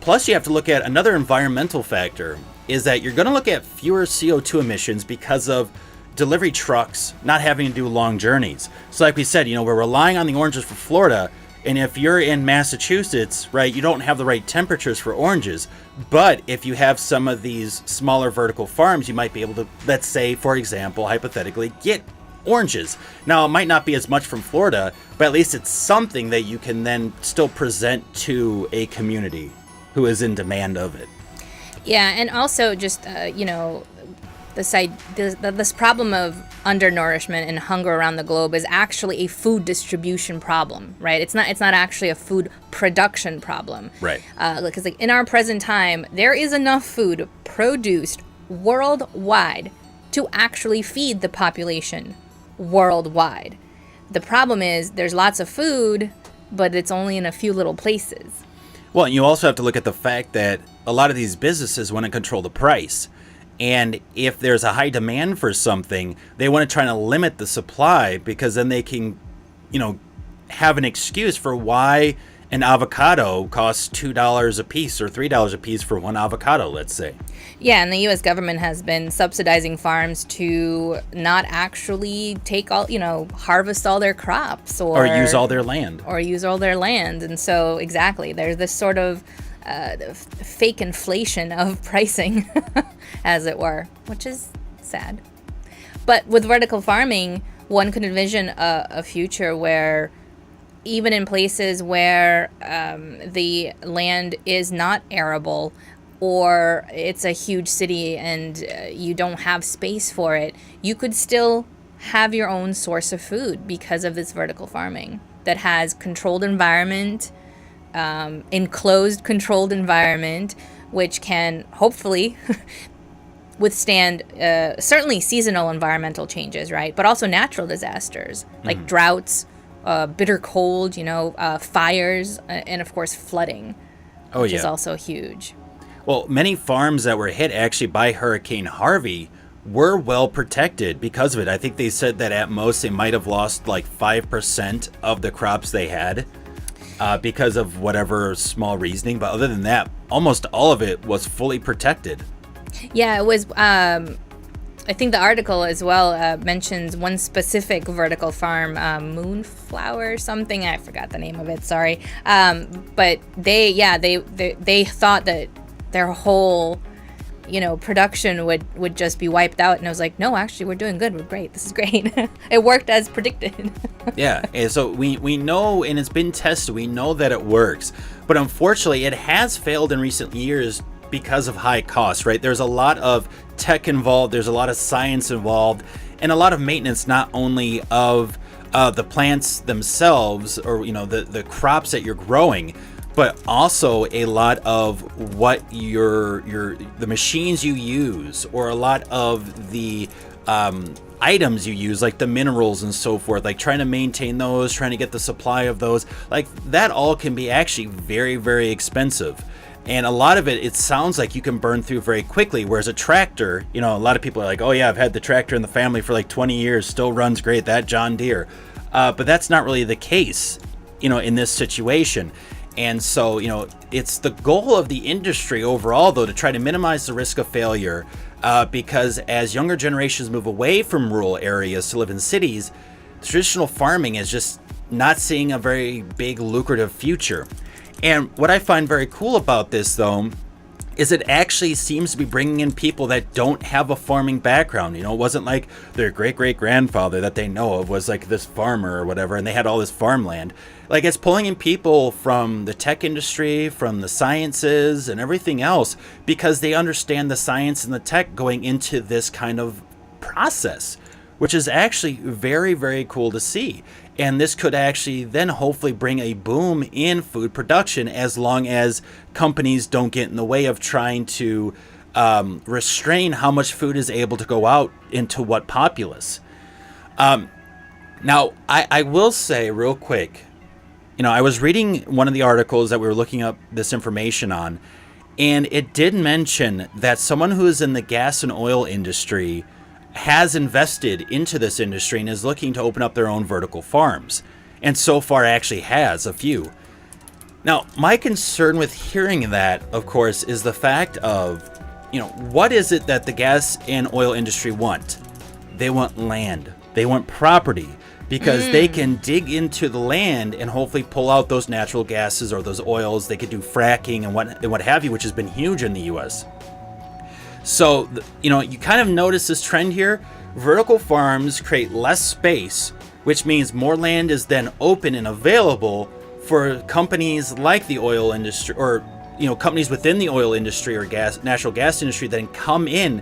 Plus, you have to look at another environmental factor, is that you're going to look at fewer CO2 emissions because of delivery trucks not having to do long journeys. So like we said, we're relying on the oranges for Florida. And if you're in Massachusetts, right, you don't have the right temperatures for oranges. But if you have some of these smaller vertical farms, you might be able to, let's say, for example, hypothetically, get oranges. Now, it might not be as much from Florida, but at least it's something that you can then still present to a community who is in demand of it. Yeah, and also just, this problem of undernourishment and hunger around the globe is actually a food distribution problem, right? It's not actually a food production problem. Right. Because in our present time, there is enough food produced worldwide to actually feed the population worldwide. The problem is there's lots of food, but it's only in a few little places. Well, you also have to look at the fact that a lot of these businesses want to control the price. And if there's a high demand for something, they want to try to limit the supply because then they can, have an excuse for why an avocado costs $2 a piece or $3 a piece for one avocado, let's say. Yeah, and the U.S. government has been subsidizing farms to not actually take harvest all their crops or use all their land. And so, exactly, there's this sort of fake inflation of pricing, as it were, which is sad. But with vertical farming, one could envision a future where even in places where the land is not arable or it's a huge city and you don't have space for it, you could still have your own source of food because of this vertical farming that has controlled environment, enclosed controlled environment, which can hopefully withstand certainly seasonal environmental changes, right? But also natural disasters like droughts, bitter cold, fires, and of course flooding, which is also huge. Well, many farms that were hit actually by Hurricane Harvey were well protected because of it. I think they said that at most they might have lost like 5% of the crops they had because of whatever small reasoning. But other than that, almost all of it was fully protected. Yeah, it was. I think the article as well mentions one specific vertical farm, Moonflower something. I forgot the name of it. Sorry. But they thought that their whole, production would just be wiped out. And I was like, no, actually, we're doing good. We're great. This is great. It worked as predicted. Yeah. And so we know, and it's been tested, we know that it works. But unfortunately, it has failed in recent years because of high costs, right? There's a lot of tech involved. There's a lot of science involved and a lot of maintenance, not only of the plants themselves or, the crops that you're growing, but also a lot of what the machines you use or a lot of the items you use, like the minerals and so forth, like trying to maintain those, trying to get the supply of those, like that all can be actually very, very expensive. And a lot of it sounds like you can burn through very quickly, whereas a tractor, a lot of people are like, oh yeah, I've had the tractor in the family for like 20 years, still runs great, that John Deere. But that's not really the case, in this situation. And so, it's the goal of the industry overall, though, to try to minimize the risk of failure, because as younger generations move away from rural areas to live in cities, traditional farming is just not seeing a very big lucrative future. And what I find very cool about this, though, is it actually seems to be bringing in people that don't have a farming background. It wasn't like their great-great-grandfather that they know of was like this farmer or whatever, and they had all this farmland. Like, it's pulling in people from the tech industry, from the sciences, and everything else, because they understand the science and the tech going into this kind of process, which is actually very, very cool to see. And this could actually then hopefully bring a boom in food production as long as companies don't get in the way of trying to restrain how much food is able to go out into what populace. Now, I will say real quick, I was reading one of the articles that we were looking up this information on, and it did mention that someone who is in the gas and oil industry has invested into this industry and is looking to open up their own vertical farms, and so far actually has a few. Now, my concern with hearing that, of course, is the fact of, what is it that the gas and oil industry want? They want land. They want property, because they can dig into the land and hopefully pull out those natural gases or those oils. They could do fracking and what have you, which has been huge in the U.S. So, you kind of notice this trend here. Vertical farms create less space, which means more land is then open and available for companies like the oil industry, or companies within the oil industry or natural gas industry that can come in,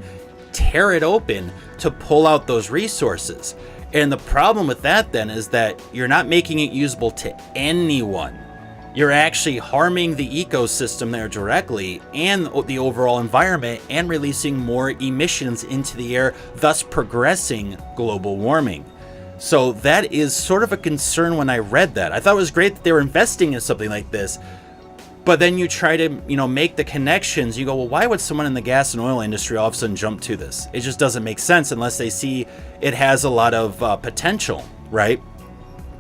tear it open to pull out those resources. And the problem with that then is that you're not making it usable to anyone. You're actually harming the ecosystem there directly and the overall environment, and releasing more emissions into the air, thus progressing global warming. So that is sort of a concern when I read that. I thought it was great that they were investing in something like this, but then you try to, make the connections. You go, well, why would someone in the gas and oil industry all of a sudden jump to this? It just doesn't make sense unless they see it has a lot of potential, right?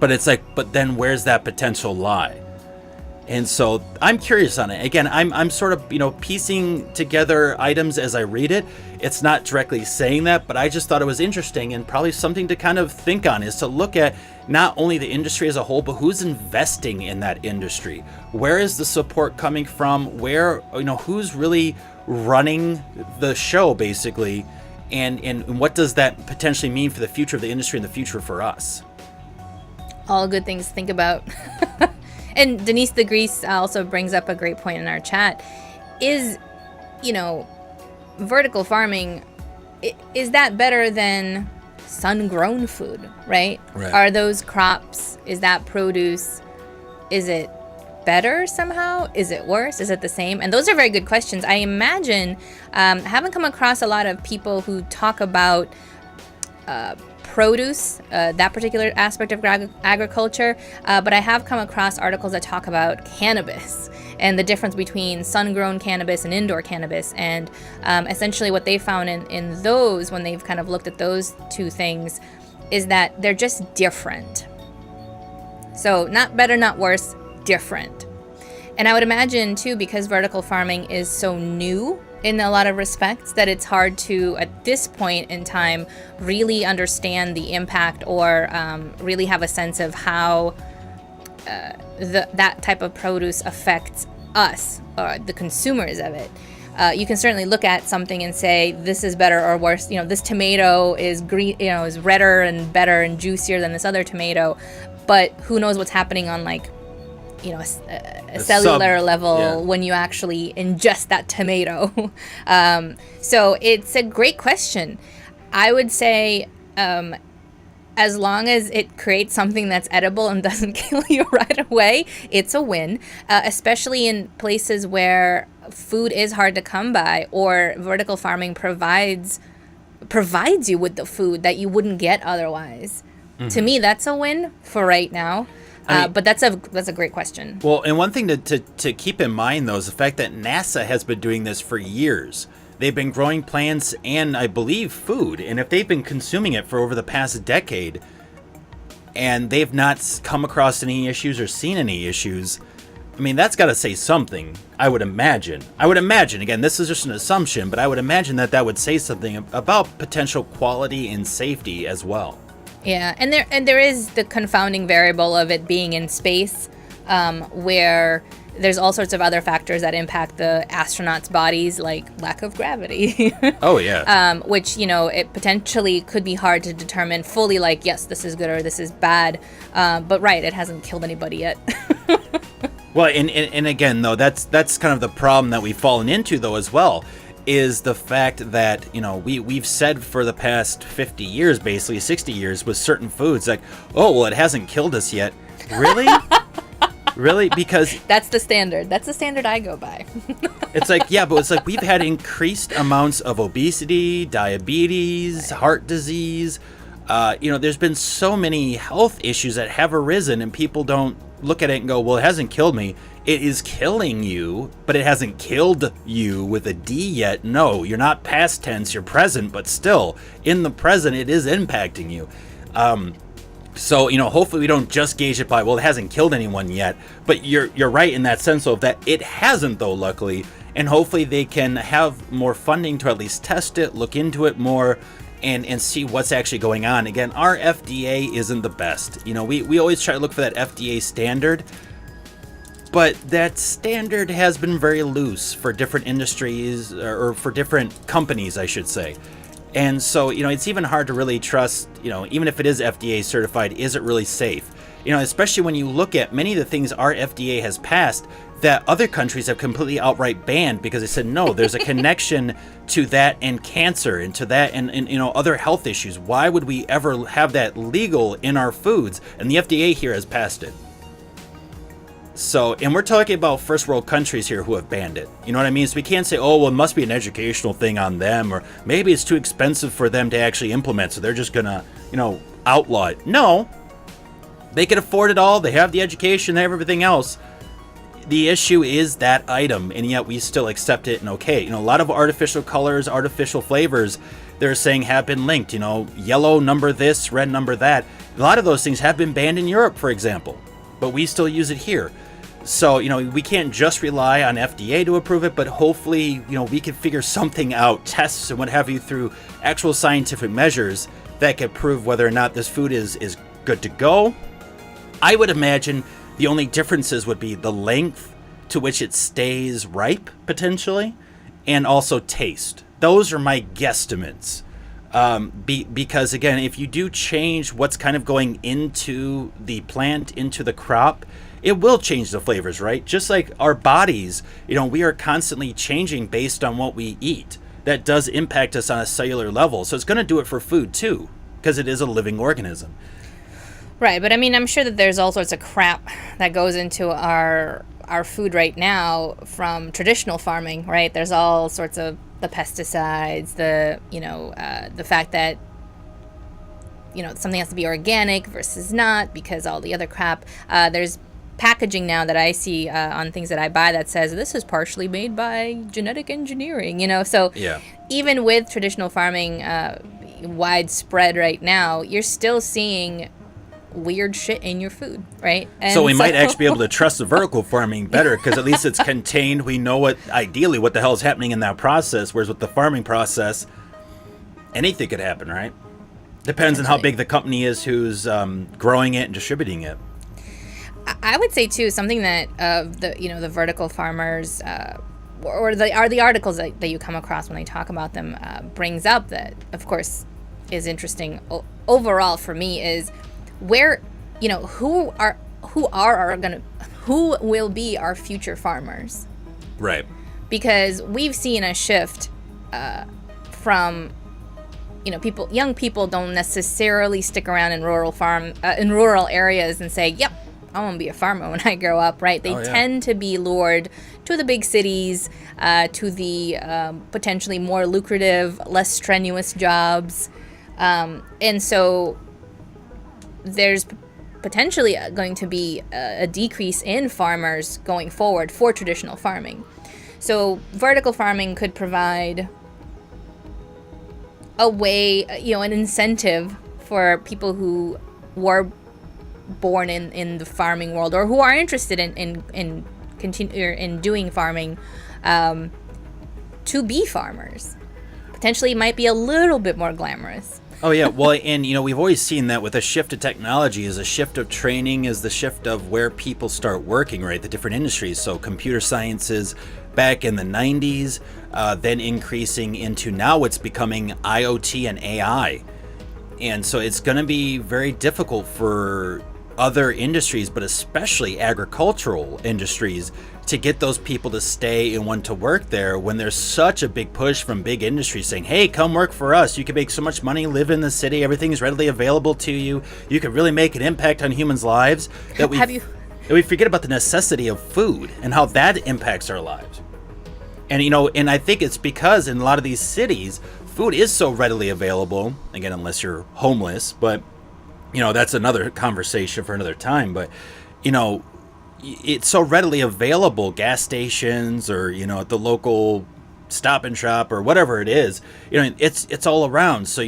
But it's like, but then where's that potential lie? And so I'm curious on it. Again, I'm sort of, piecing together items as I read it. It's not directly saying that, but I just thought it was interesting, and probably something to kind of think on, is to look at not only the industry as a whole, but who's investing in that industry. Where is the support coming from? Where, who's really running the show, basically? And what does that potentially mean for the future of the industry and the future for us? All good things to think about. And Denise the Grease also brings up a great point in our chat. Is, vertical farming, is that better than sun-grown food, right? Are those crops, is that produce, is it better somehow? Is it worse? Is it the same? And those are very good questions. I imagine, I haven't come across a lot of people who talk about produce, that particular aspect of agriculture, but I have come across articles that talk about cannabis and the difference between sun-grown cannabis and indoor cannabis. And essentially what they found in those, when they've kind of looked at those two things, is that they're just different. So not better, not worse, different. And I would imagine too, because vertical farming is so new in a lot of respects, that it's hard to, at this point in time, really understand the impact, or really have a sense of how that type of produce affects us, or the consumers of it. You can certainly look at something and say, this is better or worse. This tomato is green, is redder and better and juicier than this other tomato. But who knows what's happening on a cellular level when you actually ingest that tomato. So it's a great question. I would say, as long as it creates something that's edible and doesn't kill you right away, it's a win, especially in places where food is hard to come by, or vertical farming provides you with the food that you wouldn't get otherwise. Mm-hmm. To me, that's a win for right now. But that's a great question. Well, and one thing to keep in mind, though, is the fact that NASA has been doing this for years. They've been growing plants and, I believe, food. And if they've been consuming it for over the past decade, and they've not come across any issues or seen any issues, I mean, that's got to say something, I would imagine. Again, this is just an assumption, but I would imagine that would say something about potential quality and safety as well. Yeah, and there is the confounding variable of it being in space, where there's all sorts of other factors that impact the astronauts' bodies, like lack of gravity. Oh, yeah. Which, it potentially could be hard to determine fully, like, yes, this is good or this is bad. But right, it hasn't killed anybody yet. Well, and again, though, that's kind of the problem that we've fallen into, though, as well, is the fact that, we've said for the past 50 years, basically 60 years, with certain foods, like, oh, well, it hasn't killed us yet. Really? Really? Because that's the standard. That's the standard I go by. It's like, yeah, but it's like we've had increased amounts of obesity, diabetes, heart disease. There's been so many health issues that have arisen, and people don't look at it and go, well, it hasn't killed me. It is killing you, but it hasn't killed you with a D yet. No, you're not past tense, you're present, but still, in the present, it is impacting you. So, hopefully we don't just gauge it by, well, it hasn't killed anyone yet. But you're right in that sense of that it hasn't, though, luckily. And hopefully they can have more funding to at least test it, look into it more, and see what's actually going on. Again, our FDA isn't the best. We always try to look for that FDA standard. But that standard has been very loose for different industries, or for different companies, I should say. And so, it's even hard to really trust, even if it is FDA certified, is it really safe? Especially when you look at many of the things our FDA has passed that other countries have completely outright banned because they said, no, there's a connection to that and cancer and to that and other health issues. Why would we ever have that legal in our foods? And the FDA here has passed it. So, and we're talking about first world countries here who have banned it. You know what I mean? So we can't say, oh, well, it must be an educational thing on them, or maybe it's too expensive for them to actually implement, so they're just gonna, outlaw it. No, they can afford it all. They have the education, they have everything else. The issue is that item, and yet we still accept it and okay. A lot of artificial colors, artificial flavors, they're saying have been linked. Yellow number this, red number that. A lot of those things have been banned in Europe, for example, but we still use it here. So, we can't just rely on FDA to approve it, but hopefully, we can figure something out, tests and what have you, through actual scientific measures that can prove whether or not this food is good to go. I would imagine the only differences would be the length to which it stays ripe, potentially, and also taste. Those are my guesstimates. Because, again, if you do change what's kind of going into the plant, into the crop, it will change the flavors, right? Just like our bodies, we are constantly changing based on what we eat. That does impact us on a cellular level. So it's going to do it for food, too, because it is a living organism. Right, but I mean, I'm sure that there's all sorts of crap that goes into our food right now from traditional farming, right? There's all sorts of the pesticides, the fact that something has to be organic versus not because all the other crap. There's packaging now that I see on things that I buy that says this is partially made by genetic engineering. So yeah. Even with traditional farming widespread right now, you're still seeing weird shit in your food, right? And so we might actually be able to trust the vertical farming better because at least it's contained. We know ideally what the hell is happening in that process, whereas with the farming process, anything could happen, right? Depends on how big the company is who's growing it and distributing it. I would say too something that the vertical farmers or the articles that you come across when they talk about them brings up that of course is interesting overall for me is where who will be our future farmers, right? Because we've seen a shift from young people don't necessarily stick around in rural areas and say, yep, I want to be a farmer when I grow up, right? They tend to be lured to the big cities, to the potentially more lucrative, less strenuous jobs. And so there's potentially going to be a decrease in farmers going forward for traditional farming. So vertical farming could provide a way, an incentive for people who were born in the farming world or who are interested in doing farming to be farmers. Potentially it might be a little bit more glamorous. Oh, yeah. Well, and, we've always seen that with a shift of technology is a shift of training is the shift of where people start working, right? The different industries. So computer sciences back in the 90s, then increasing into now it's becoming IoT and AI. And so it's going to be very difficult for other industries, but especially agricultural industries, to get those people to stay and want to work there when there's such a big push from big industries saying, hey, come work for us. You can make so much money, live in the city. Everything is readily available to you. You can really make an impact on humans' lives that we forget about the necessity of food and how that impacts our lives. And, and I think it's because in a lot of these cities, food is so readily available, again, unless you're homeless, but that's another conversation for another time. But, it's so readily available, gas stations or, at the local Stop and Shop or whatever it is, it's all around. So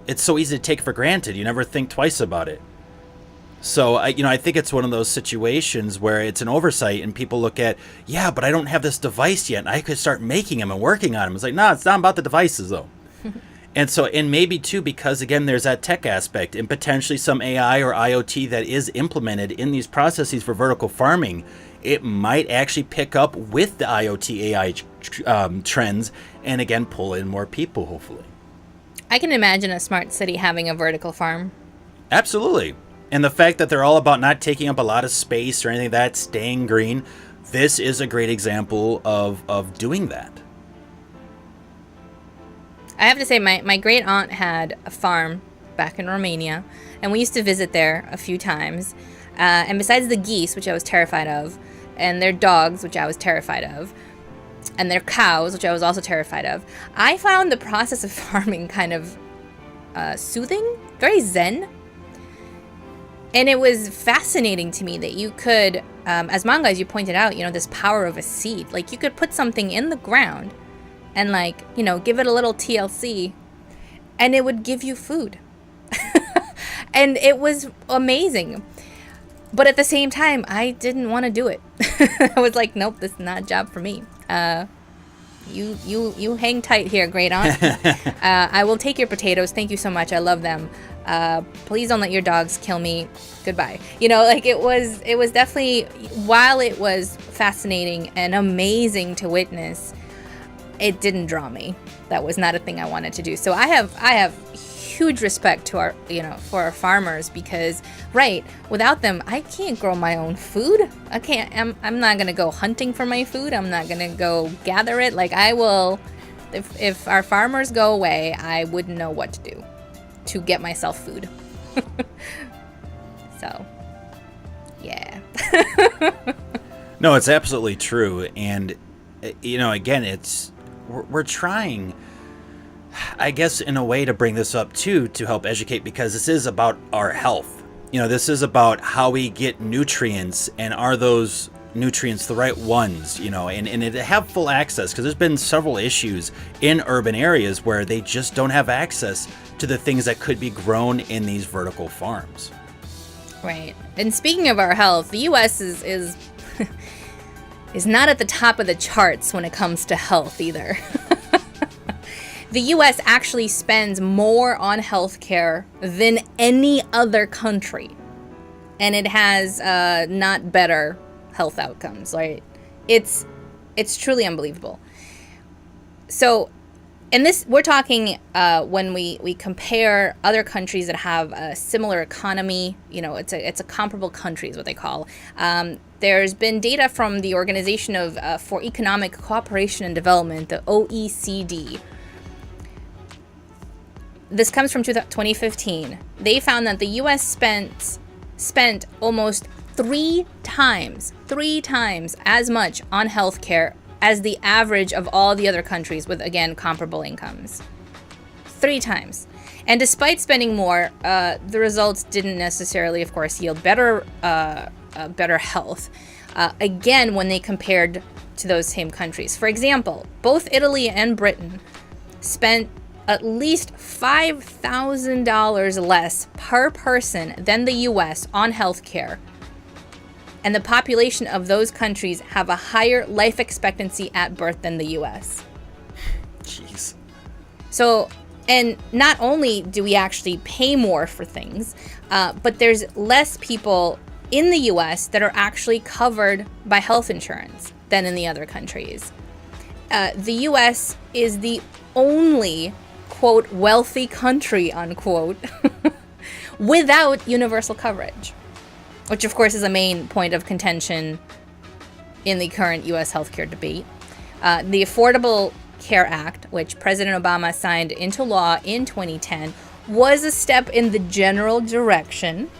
it's so easy to take for granted. You never think twice about it. So, I think it's one of those situations where it's an oversight and people look at, yeah, but I don't have this device yet. And I could start making them and working on them. It's like, no, it's not about the devices though. And so, and maybe too, because again, there's that tech aspect and potentially some AI or IoT that is implemented in these processes for vertical farming. it might actually pick up with the IoT AI trends and again pull in more people, hopefully. I can imagine a smart city having a vertical farm. Absolutely. And the fact that they're all about not taking up a lot of space or anything like that, staying green, this is a great example of doing that. I have to say, my great aunt had a farm back in Romania, and we used to visit there a few times. And besides the geese, which I was terrified of, and their dogs, which I was terrified of, and their cows, which I was also terrified of, I found the process of farming kind of soothing, very zen. And it was fascinating to me that you could, as manga, as you pointed out, this power of a seed. Like, you could put something in the ground and, give it a little TLC, and it would give you food. And it was amazing. But at the same time, I didn't want to do it. I was like, nope, this is not a job for me. You hang tight here, great aunt. I will take your potatoes. Thank you so much. I love them. Please don't let your dogs kill me. Goodbye. It was definitely, while it was fascinating and amazing to witness, it didn't draw me. That was not a thing I wanted to do. So I have huge respect to for our farmers, because without them I can't grow my own food. I'm not gonna go hunting for my food. I'm not gonna go gather it. I will, if our farmers go away, I wouldn't know what to do to get myself food. So yeah. No, it's absolutely true. And again, we're trying, I guess, in a way, to bring this up too, to help educate, because this is about our health. This is about how we get nutrients, and are those nutrients the right ones, and to have full access, because there's been several issues in urban areas where they just don't have access to the things that could be grown in these vertical farms. Right. And speaking of our health, the US is is not at the top of the charts when it comes to health either. The US actually spends more on healthcare than any other country, and it has not better health outcomes. Right? It's truly unbelievable. So, and this, we're talking when we compare other countries that have a similar economy. It's a comparable country is what they call. There's been data from the Organization for Economic Cooperation and Development, the OECD. This comes from 2015. They found that the U.S. spent almost three times as much on healthcare as the average of all the other countries with, again, comparable incomes. 3 times. And despite spending more, the results didn't necessarily, of course, yield better health. Again, when they compared to those same countries. For example, both Italy and Britain spent at least $5,000 less per person than the U.S. on healthcare. And the population of those countries have a higher life expectancy at birth than the U.S. Jeez. So, and not only do we actually pay more for things, but there's less people in the U.S. that are actually covered by health insurance than in the other countries. The U.S. is the only, quote, wealthy country, unquote, without universal coverage, which of course is a main point of contention in the current U.S. healthcare debate. The Affordable Care Act, which President Obama signed into law in 2010, was a step in the general direction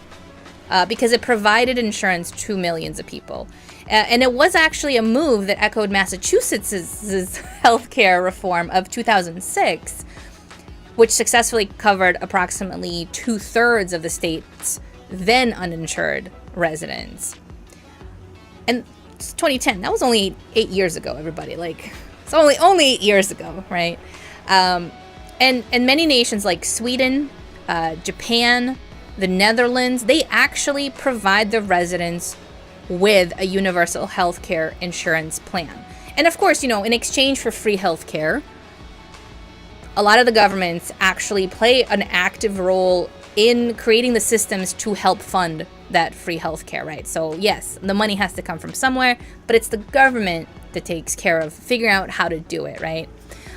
because it provided insurance to millions of people. And it was actually a move that echoed Massachusetts' healthcare reform of 2006, which successfully covered approximately 2/3 of the state's then uninsured residents. And it's 2010. That was only 8 years ago, everybody. It's only 8 years ago, right? And many nations like Sweden, Japan, the Netherlands, they actually provide the residents with a universal healthcare insurance plan. And of course, in exchange for free healthcare, a lot of the governments actually play an active role in creating the systems to help fund that free healthcare, right? So yes, the money has to come from somewhere, but it's the government that takes care of figuring out how to do it, right?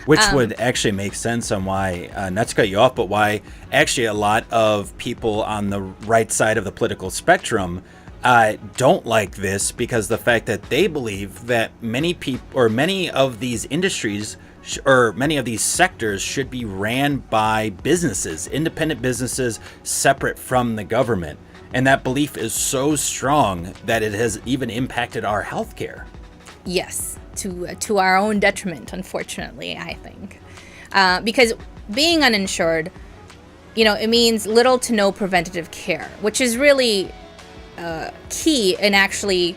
Which would actually make sense on why, not to cut you off, but why actually a lot of people on the right side of the political spectrum don't like this, because the fact that they believe that many people, or many of these industries, or many of these sectors should be ran by businesses, independent businesses, separate from the government. And that belief is so strong that it has even impacted our healthcare. Yes, to our own detriment, unfortunately, I think. Because being uninsured, it means little to no preventative care, which is really key in actually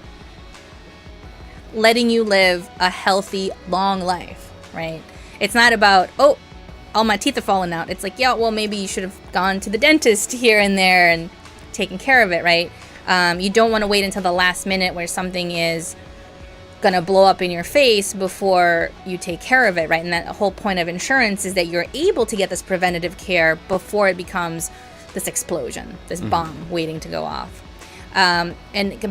letting you live a healthy, long life, right? It's not about, oh, all my teeth are falling out. It's like, yeah, well, maybe you should have gone to the dentist here and there and taken care of it, right? You don't want to wait until the last minute where something is going to blow up in your face before you take care of it, right? And that whole point of insurance is that you're able to get this preventative care before it becomes this explosion, this bomb waiting to go off. And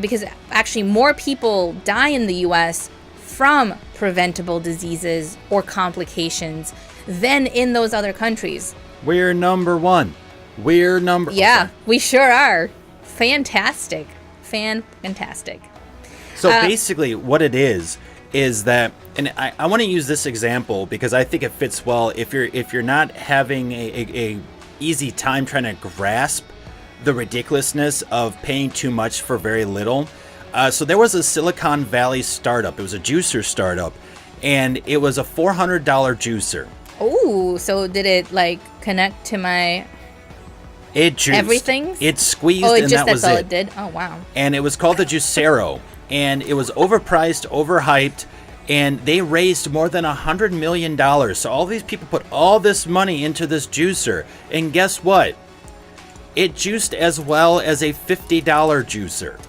because actually more people die in the US from preventable diseases or complications than in those other countries. We're number one. Yeah, we sure are. Fantastic. Fantastic. So basically what it is that, and I want to use this example because I think it fits well if you're not having a easy time trying to grasp the ridiculousness of paying too much for very little. So there was a Silicon Valley startup. It was a juicer startup, and it was a $400 juicer. Oh, so did it connect to my... It juiced. Everything? It squeezed, and that was that's all it. it did? Oh, wow. And it was called the Juicero. And it was overpriced, overhyped, and they raised more than $100 million. So all these people put all this money into this juicer. And guess what? It juiced as well as a $50 juicer.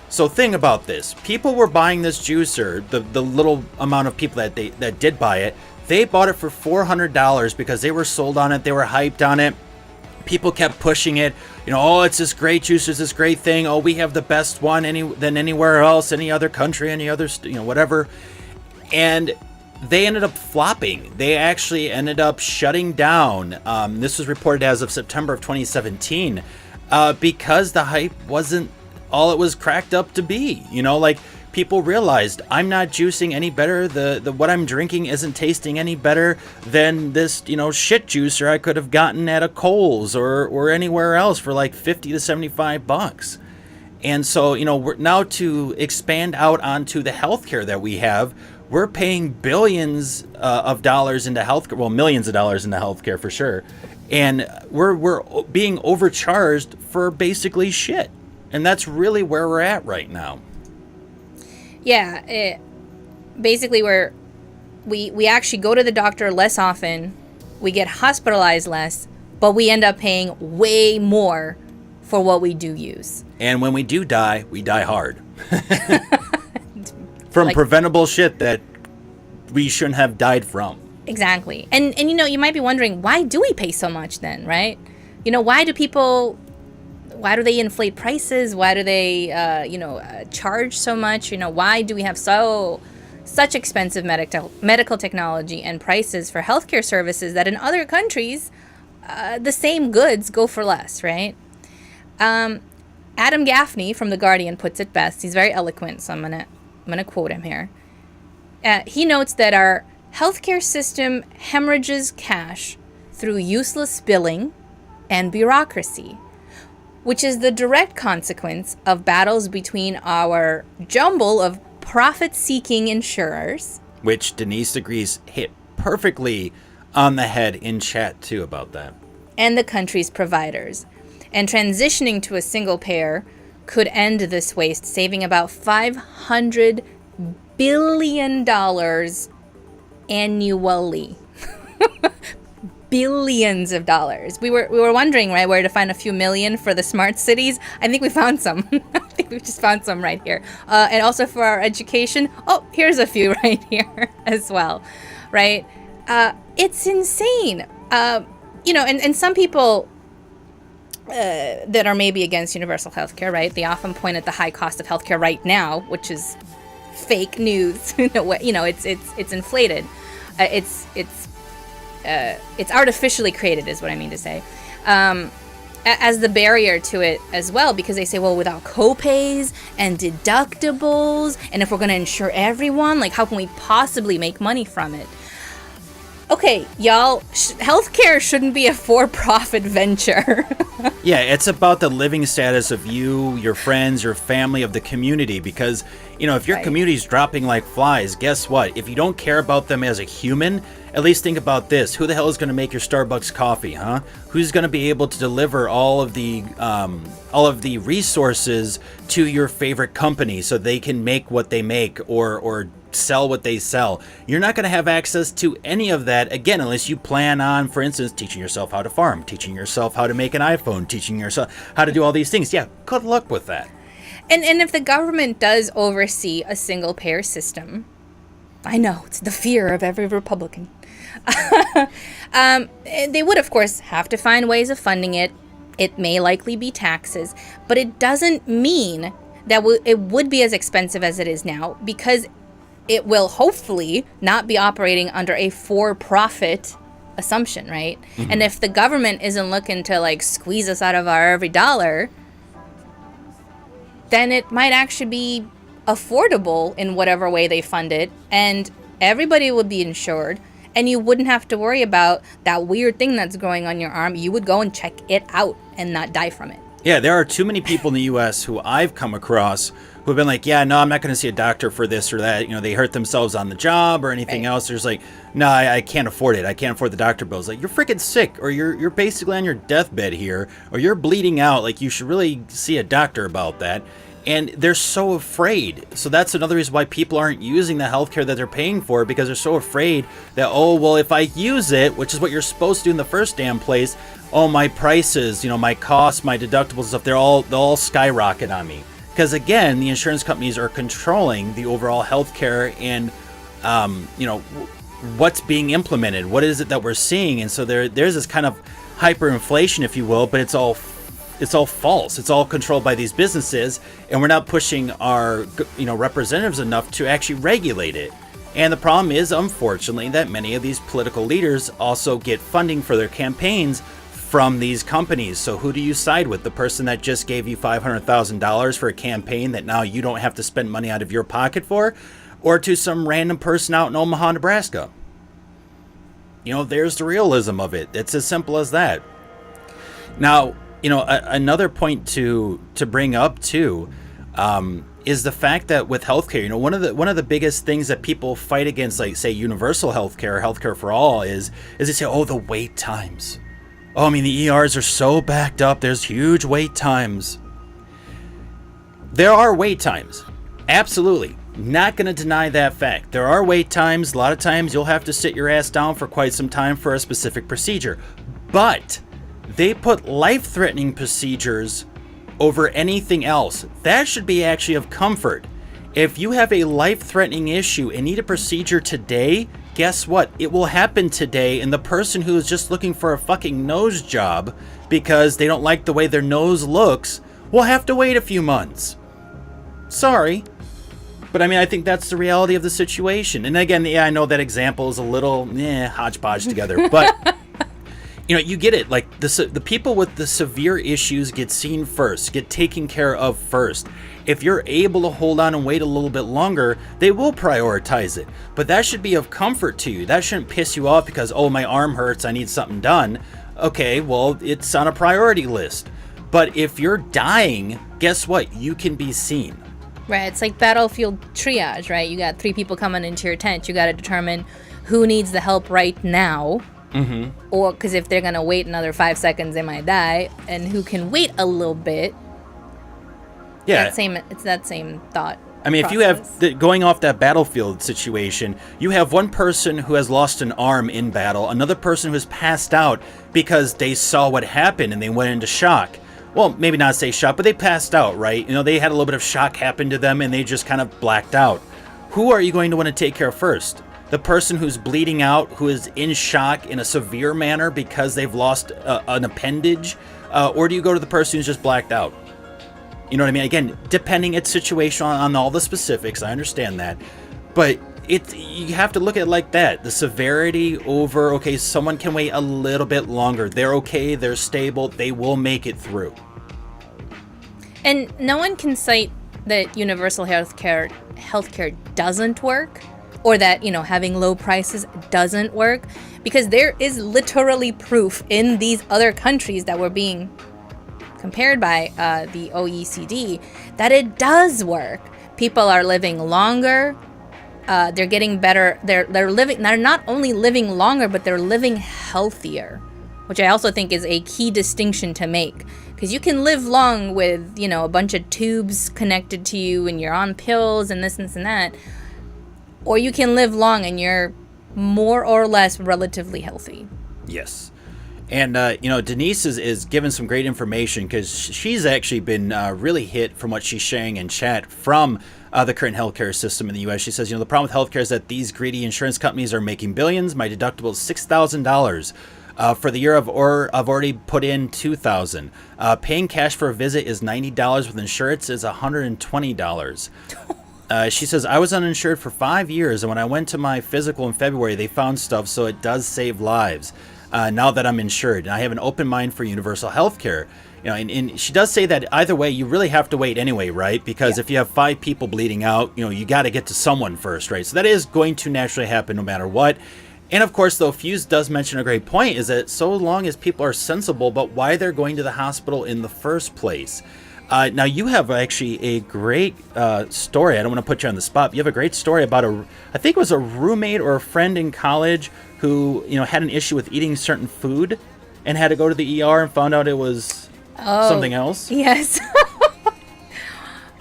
So think about this. People were buying this juicer, the little amount of people that did buy it, they bought it for $400 because they were sold on it, they were hyped on it. People kept pushing it, oh, it's this great juice, it's this great thing. Oh, we have the best one than anywhere else, any other country, any other, whatever. And they ended up flopping. They actually ended up shutting down. This was reported as of September of 2017, because the hype wasn't all it was cracked up to be. People realized I'm not juicing any better. The what I'm drinking isn't tasting any better than this, shit juicer I could have gotten at a Kohl's or anywhere else for like $50 to $75. And so, we're now to expand out onto the healthcare that we have. We're paying billions of dollars into healthcare, well, millions of dollars into healthcare for sure. And we're being overcharged for basically shit. And that's really where we're at right now. Yeah, basically we actually go to the doctor less often, we get hospitalized less, but we end up paying way more for what we do use. And when we do die, we die hard. From preventable shit that we shouldn't have died from. Exactly. And you might be wondering, why do we pay so much then, right? Why do they inflate prices? Why do they, charge so much? Why do we have such expensive medical technology and prices for healthcare services that in other countries, the same goods go for less, right? Adam Gaffney from The Guardian puts it best. He's very eloquent, so I'm gonna quote him here. He notes that our healthcare system hemorrhages cash through useless billing and bureaucracy, which is the direct consequence of battles between our jumble of profit-seeking insurers. Which Denise agrees hit perfectly on the head in chat, too, about that. And the country's providers. And transitioning to a single payer could end this waste, saving about $500 billion annually. Billions of dollars. We were wondering, right, where to find a few million for the smart cities. I think we found some. I think we just found some right here. And also for our education. Oh, here's a few right here as well, right? It's insane. And some people that are maybe against universal healthcare, right? They often point at the high cost of healthcare right now, which is fake news. It's inflated. It's artificially created, is what I mean to say. As the barrier to it as well, because they say, well, without copays and deductibles, and if we're going to insure everyone, like, how can we possibly make money from it? Okay, y'all, healthcare shouldn't be a for-profit venture. Yeah, it's about the living status of you, your friends, your family, of the community. Because, if your community's dropping like flies, guess what? If you don't care about them as a human, at least think about this. Who the hell is going to make your Starbucks coffee, huh? Who's going to be able to deliver all of the resources to your favorite company so they can make what they make or sell what they sell? You're not going to have access to any of that, again, unless you plan on, for instance, teaching yourself how to farm, teaching yourself how to make an iPhone, teaching yourself how to do all these things. Yeah, good luck with that. And if the government does oversee a single-payer system, I know, it's the fear of every Republican. They would, of course, have to find ways of funding it. It may likely be taxes, but it doesn't mean that it would be as expensive as it is now, because it will hopefully not be operating under a for-profit assumption, right? Mm-hmm. And if the government isn't looking to, like, squeeze us out of our every dollar, then it might actually be affordable in whatever way they fund it, and everybody would be insured, and you wouldn't have to worry about that weird thing that's growing on your arm. You would go and check it out and not die from it. Yeah, there are too many people in the U.S. who I've come across who have been like, yeah, no, I'm not going to see a doctor for this or that. They hurt themselves on the job or anything else. There's like, no, I can't afford it. I can't afford the doctor bills. Like, you're freaking sick, or you're basically on your deathbed here, or you're bleeding out. Like, you should really see a doctor about that. And they're so afraid. So that's another reason why people aren't using the healthcare that they're paying for, because they're so afraid that, oh, well, if I use it, which is what you're supposed to do in the first damn place, oh, my prices, my costs, my deductibles and stuff, they'll all skyrocket on me. Because again, the insurance companies are controlling the overall healthcare and, what's being implemented. What is it that we're seeing? And so there's this kind of hyperinflation, if you will, but it's all false. It's all controlled by these businesses, and we're not pushing our representatives enough to actually regulate it. And the problem is, unfortunately, that many of these political leaders also get funding for their campaigns from these companies. So who do you side with? The person that just gave you $500,000 for a campaign that now you don't have to spend money out of your pocket for, or to some random person out in Omaha, Nebraska? There's the realism of it. It's as simple as that. Now, another point to bring up too is the fact that with healthcare, one of the biggest things that people fight against, like, say, universal healthcare, healthcare for all, is they say, oh, the wait times. Oh, I mean, the ERs are so backed up. There's huge wait times. There are wait times. Absolutely. Not going to deny that fact. There are wait times. A lot of times you'll have to sit your ass down for quite some time for a specific procedure. But they put life-threatening procedures over anything else. That should be actually of comfort. If you have a life-threatening issue and need a procedure today, guess what? It will happen today, and the person who is just looking for a fucking nose job because they don't like the way their nose looks will have to wait a few months. Sorry. But I mean, I think that's the reality of the situation. And again, yeah, I know that example is a little hodgepodge together, but you get it. Like, the people with the severe issues get seen first, get taken care of first. If you're able to hold on and wait a little bit longer, they will prioritize it. But that should be of comfort to you. That shouldn't piss you off because, oh, my arm hurts, I need something done. Okay, well, it's on a priority list. But if you're dying, guess what? You can be seen. Right, it's like battlefield triage, right? You got 3 people coming into your tent. You got to determine who needs the help right now. Mm-hmm. Or because if they're going to wait another 5 seconds, they might die. And who can wait a little bit. Yeah. It's that same thought. I mean, process. If you have, going off that battlefield situation, you have one person who has lost an arm in battle, another person who has passed out because they saw what happened and they went into shock. Well, maybe not say shock, but they passed out, right? They had a little bit of shock happen to them and they just kind of blacked out. Who are you going to want to take care of first? the person who's bleeding out, who is in shock in a severe manner because they've lost an appendage? Or do you go to the person who's just blacked out? You know what I mean? Again, depending, it's situational on all the specifics. I understand that. But you have to look at it like that. The severity over, okay, someone can wait a little bit longer. They're okay. They're stable. They will make it through. And no one can cite that universal healthcare doesn't work, or that, having low prices doesn't work, because there is literally proof in these other countries that we're being compared by the OECD that it does work. People are living longer. They're getting better. They're not only living longer, but they're living healthier, which I also think is a key distinction to make. Because you can live long with, a bunch of tubes connected to you and you're on pills and this and that. Or you can live long and you're more or less relatively healthy. Yes. And, Denise is giving some great information because she's actually been really hit from what she's sharing in chat from the current healthcare system in the U.S. She says, the problem with healthcare is that these greedy insurance companies are making billions. My deductible is $6,000. For the year, I've already put in $2,000. Paying cash for a visit is $90. With insurance is $120. She says, I was uninsured for 5 years, and when I went to my physical in February, they found stuff, so it does save lives. Now that I'm insured, and I have an open mind for universal health care. And she does say that either way, you really have to wait anyway, right? Because if you have 5 people bleeding out, you got to get to someone first, right? So that is going to naturally happen no matter what. And of course, though, Fuse does mention a great point, is that so long as people are sensible about why they're going to the hospital in the first place. Now, you have actually a great story. I don't want to put you on the spot, but you have a great story about I think it was a roommate or a friend in college who, had an issue with eating certain food and had to go to the ER and found out it was something else. Yes.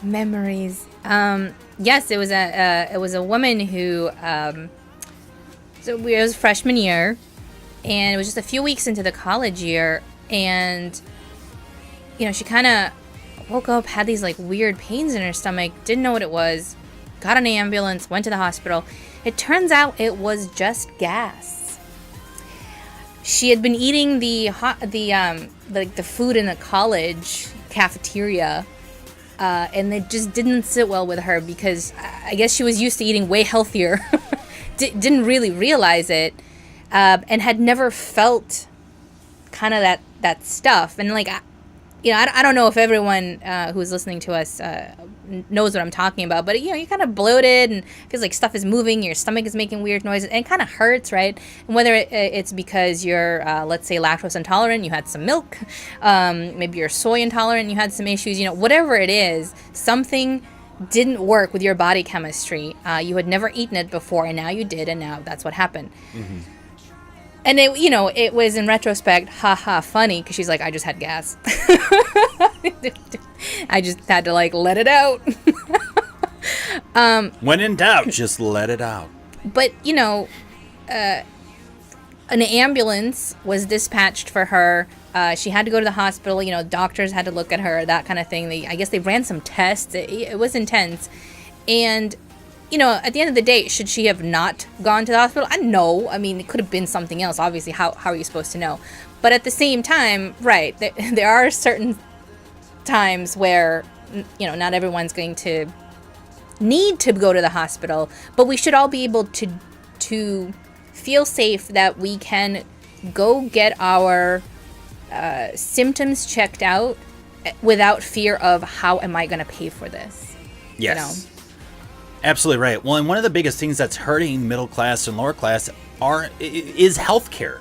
Memories. Yes, it was a woman who... So it was freshman year, and it was just a few weeks into the college year, and, she kind of woke up, had these, weird pains in her stomach, didn't know what it was, got an ambulance, went to the hospital. It turns out it was just gas. She had been eating the food in the college cafeteria, and it just didn't sit well with her because I guess she was used to eating way healthier. Didn't really realize it, and had never felt kind of that stuff. And I don't know if everyone who's listening to us knows what I'm talking about, but you're kind of bloated and feels like stuff is moving, your stomach is making weird noises, and it kind of hurts, right? And whether it's because you're, let's say, lactose intolerant, you had some milk, maybe you're soy intolerant, you had some issues, whatever it is, something didn't work with your body chemistry. You had never eaten it before, and now you did, and now that's what happened. Mm-hmm. And it was in retrospect, funny, because she's like, I just had gas. I just had to let it out. When in doubt, just let it out. But an ambulance was dispatched for her. She had to go to the hospital. Doctors had to look at her, that kind of thing. I guess they ran some tests. It was intense. And, at the end of the day, should she have not gone to the hospital? No. I mean, it could have been something else. Obviously, how are you supposed to know? But at the same time, right, there are certain times where, not everyone's going to need to go to the hospital. But we should all be able to feel safe that we can go get our symptoms checked out without fear of how am I going to pay for this. Yes. Absolutely right. Well, and one of the biggest things that's hurting middle class and lower class is healthcare.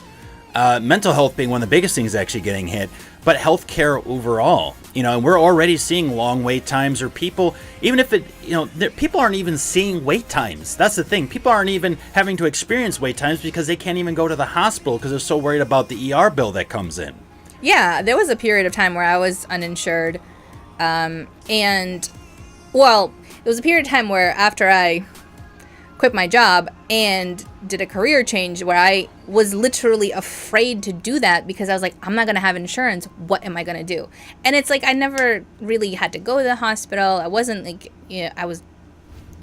Mental health being one of the biggest things actually getting hit, but healthcare overall. And we're already seeing long wait times, or people, even if people aren't even seeing wait times. That's the thing. People aren't even having to experience wait times because they can't even go to the hospital because they're so worried about the ER bill that comes in. Yeah, there was a period of time where I was uninsured, and it was a period of time where after I quit my job and did a career change where I was literally afraid to do that because I was like, I'm not going to have insurance. What am I going to do? And it's I never really had to go to the hospital. I wasn't I was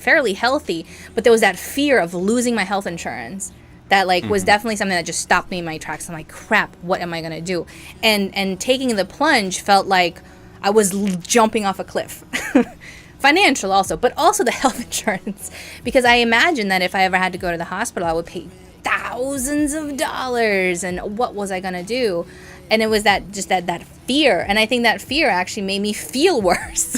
fairly healthy, but there was that fear of losing my health insurance that like was definitely something that just stopped me in my tracks. I'm like, crap, what am I gonna do? And taking the plunge felt like I was jumping off a cliff. Financial also, but also the health insurance, because I imagined that if I ever had to go to the hospital, I would pay thousands of dollars, and what was I gonna do? And it was that fear, and I think that fear actually made me feel worse.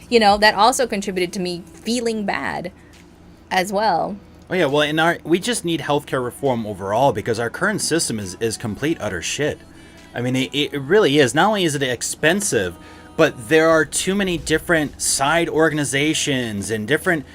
You know, that also contributed to me feeling bad as well. Oh yeah, well, we just need healthcare reform overall, because our current system is complete utter shit. I mean, it really is. Not only is it expensive, but there are too many different side organizations and different,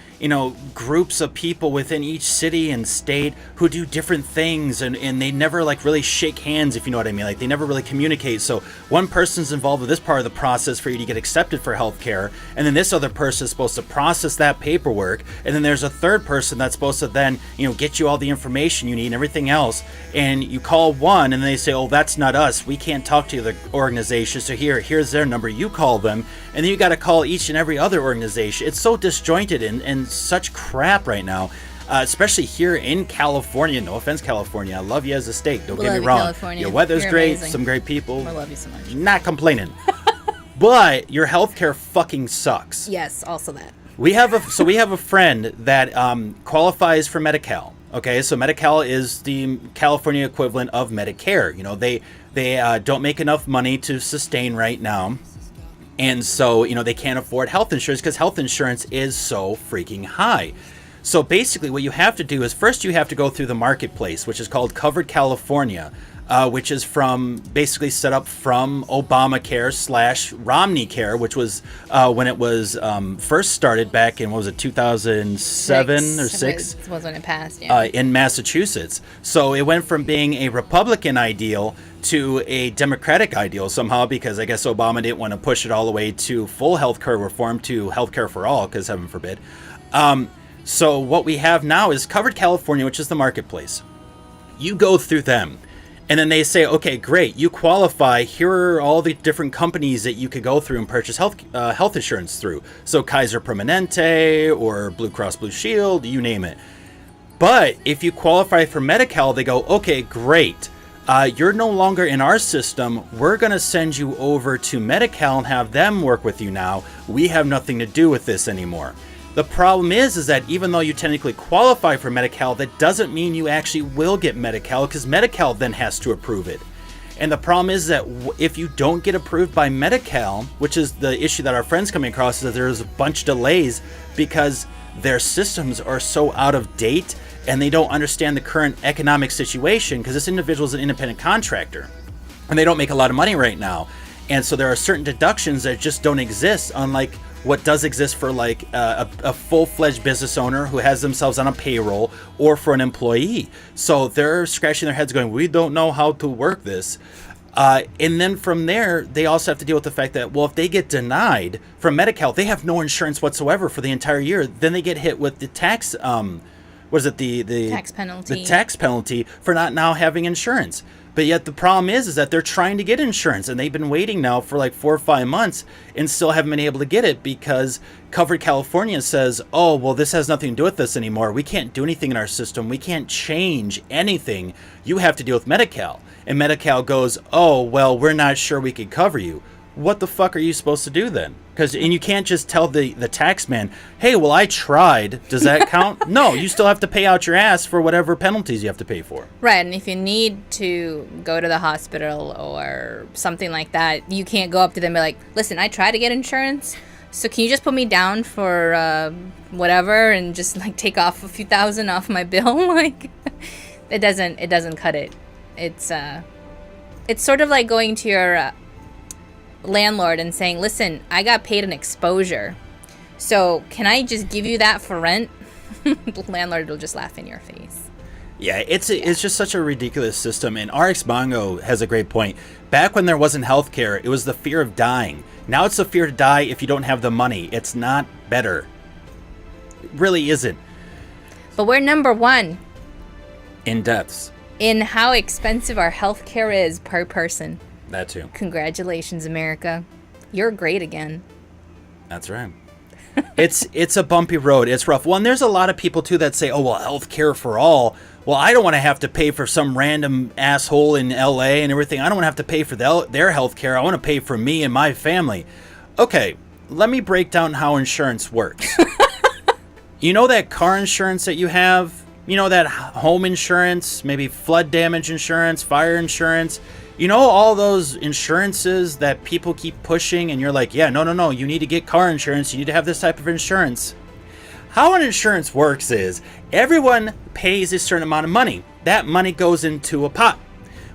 groups of people within each city and state who do different things, and they never like really shake hands, if you know what I mean. Like, they never really communicate. So one person's involved with this part of the process for you to get accepted for healthcare, and then this other person is supposed to process that paperwork, and then there's a third person that's supposed to then, get you all the information you need and everything else. And you call one and they say, oh, that's not us, we can't talk to the organization, so here's their number, you call them. And then you got to call each and every other organization. It's so disjointed and such crap right now, especially here in California. No offense, California. I love you as a state. Don't get me wrong. California. Your weather's You're great. amazing. Some great people. I love you so much. Not complaining. But your healthcare fucking sucks. Yes, also that. We have a friend that qualifies for Medi-Cal. Okay, so Medi-Cal is the California equivalent of Medicare. They don't make enough money to sustain right now. And so, they can't afford health insurance because health insurance is so freaking high. So basically what you have to do is first you have to go through the marketplace, which is called Covered California, which is basically set up from Obamacare / Romney Care, which was when it was first started back in, 2007 or 6? It was when it passed, yeah. In Massachusetts. So it went from being a Republican ideal to a Democratic ideal somehow, because I guess Obama didn't want to push it all the way to full healthcare reform to healthcare for all, because heaven forbid. So what we have now is Covered California, which is the marketplace. You go through them, and then they say, okay, great, you qualify. Here are all the different companies that you could go through and purchase health insurance through. So Kaiser Permanente or Blue Cross Blue Shield, you name it. But if you qualify for Medi-Cal, they go, okay, great. You're no longer in our system. We're going to send you over to Medi-Cal and have them work with you now. We have nothing to do with this anymore. The problem is that even though you technically qualify for Medi-Cal, that doesn't mean you actually will get Medi-Cal, because Medi-Cal then has to approve it. And the problem is that if you don't get approved by Medi-Cal, which is the issue that our friend's coming across, is that there's a bunch of delays because their systems are so out of date and they don't understand the current economic situation, because this individual is an independent contractor and they don't make a lot of money right now. And so there are certain deductions that just don't exist, unlike what does exist for like a full-fledged business owner who has themselves on a payroll, or for an employee. So they're scratching their heads going, we don't know how to work this. And then from there, they also have to deal with the fact that, well, if they get denied from Medi-Cal, they have no insurance whatsoever for the entire year. Then they get hit with the tax, the tax penalty. The tax penalty for not now having insurance. But yet the problem is that they're trying to get insurance, and they've been waiting now for like 4 or 5 months and still haven't been able to get it, because Covered California says, oh, well, this has nothing to do with this anymore. We can't do anything in our system. We can't change anything. You have to deal with Medi-Cal. And Medi-Cal goes, oh, well, we're not sure we could cover you. What the fuck are you supposed to do then? And you can't just tell the tax man, hey, well, I tried. Does that count? No, you still have to pay out your ass for whatever penalties you have to pay for. Right, and if you need to go to the hospital or something like that, you can't go up to them and be like, listen, I tried to get insurance, so can you just put me down for whatever and just like take off a few thousand off my bill? Like, it doesn't cut it. It's sort of like going to your landlord and saying, listen, I got paid an exposure, so can I just give you that for rent? The landlord will just laugh in your face. Yeah, it's just such a ridiculous system. And RX Mongo has a great point. Back when there wasn't healthcare, it was the fear of dying. Now it's the fear to die if you don't have the money. It's not better. It really isn't. But we're number one in deaths, in how expensive our healthcare is per person. That too. Congratulations, America. You're great again. That's right. It's a bumpy road. It's rough. Well, and there's a lot of people too that say, "Oh, well, healthcare for all." Well, I don't want to have to pay for some random asshole in LA and everything. I don't want to have to pay for their healthcare. I want to pay for me and my family. Okay, let me break down how insurance works. You know that car insurance that you have? You know that home insurance, maybe flood damage insurance, fire insurance? You know all those insurances that people keep pushing and you're like, yeah, no, you need to get car insurance. You need to have this type of insurance. How an insurance works is everyone pays a certain amount of money. That money goes into a pot.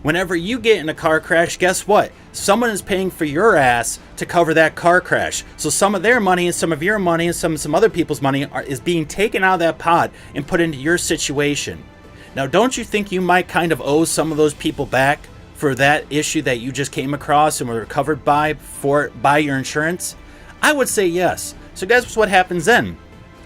Whenever you get in a car crash, guess what? Someone is paying for your ass to cover that car crash. So some of their money and some of your money and some other people's money is being taken out of that pot and put into your situation. Now, don't you think you might kind of owe some of those people back for that issue that you just came across and were covered by your insurance? I would say yes. So guess what happens then?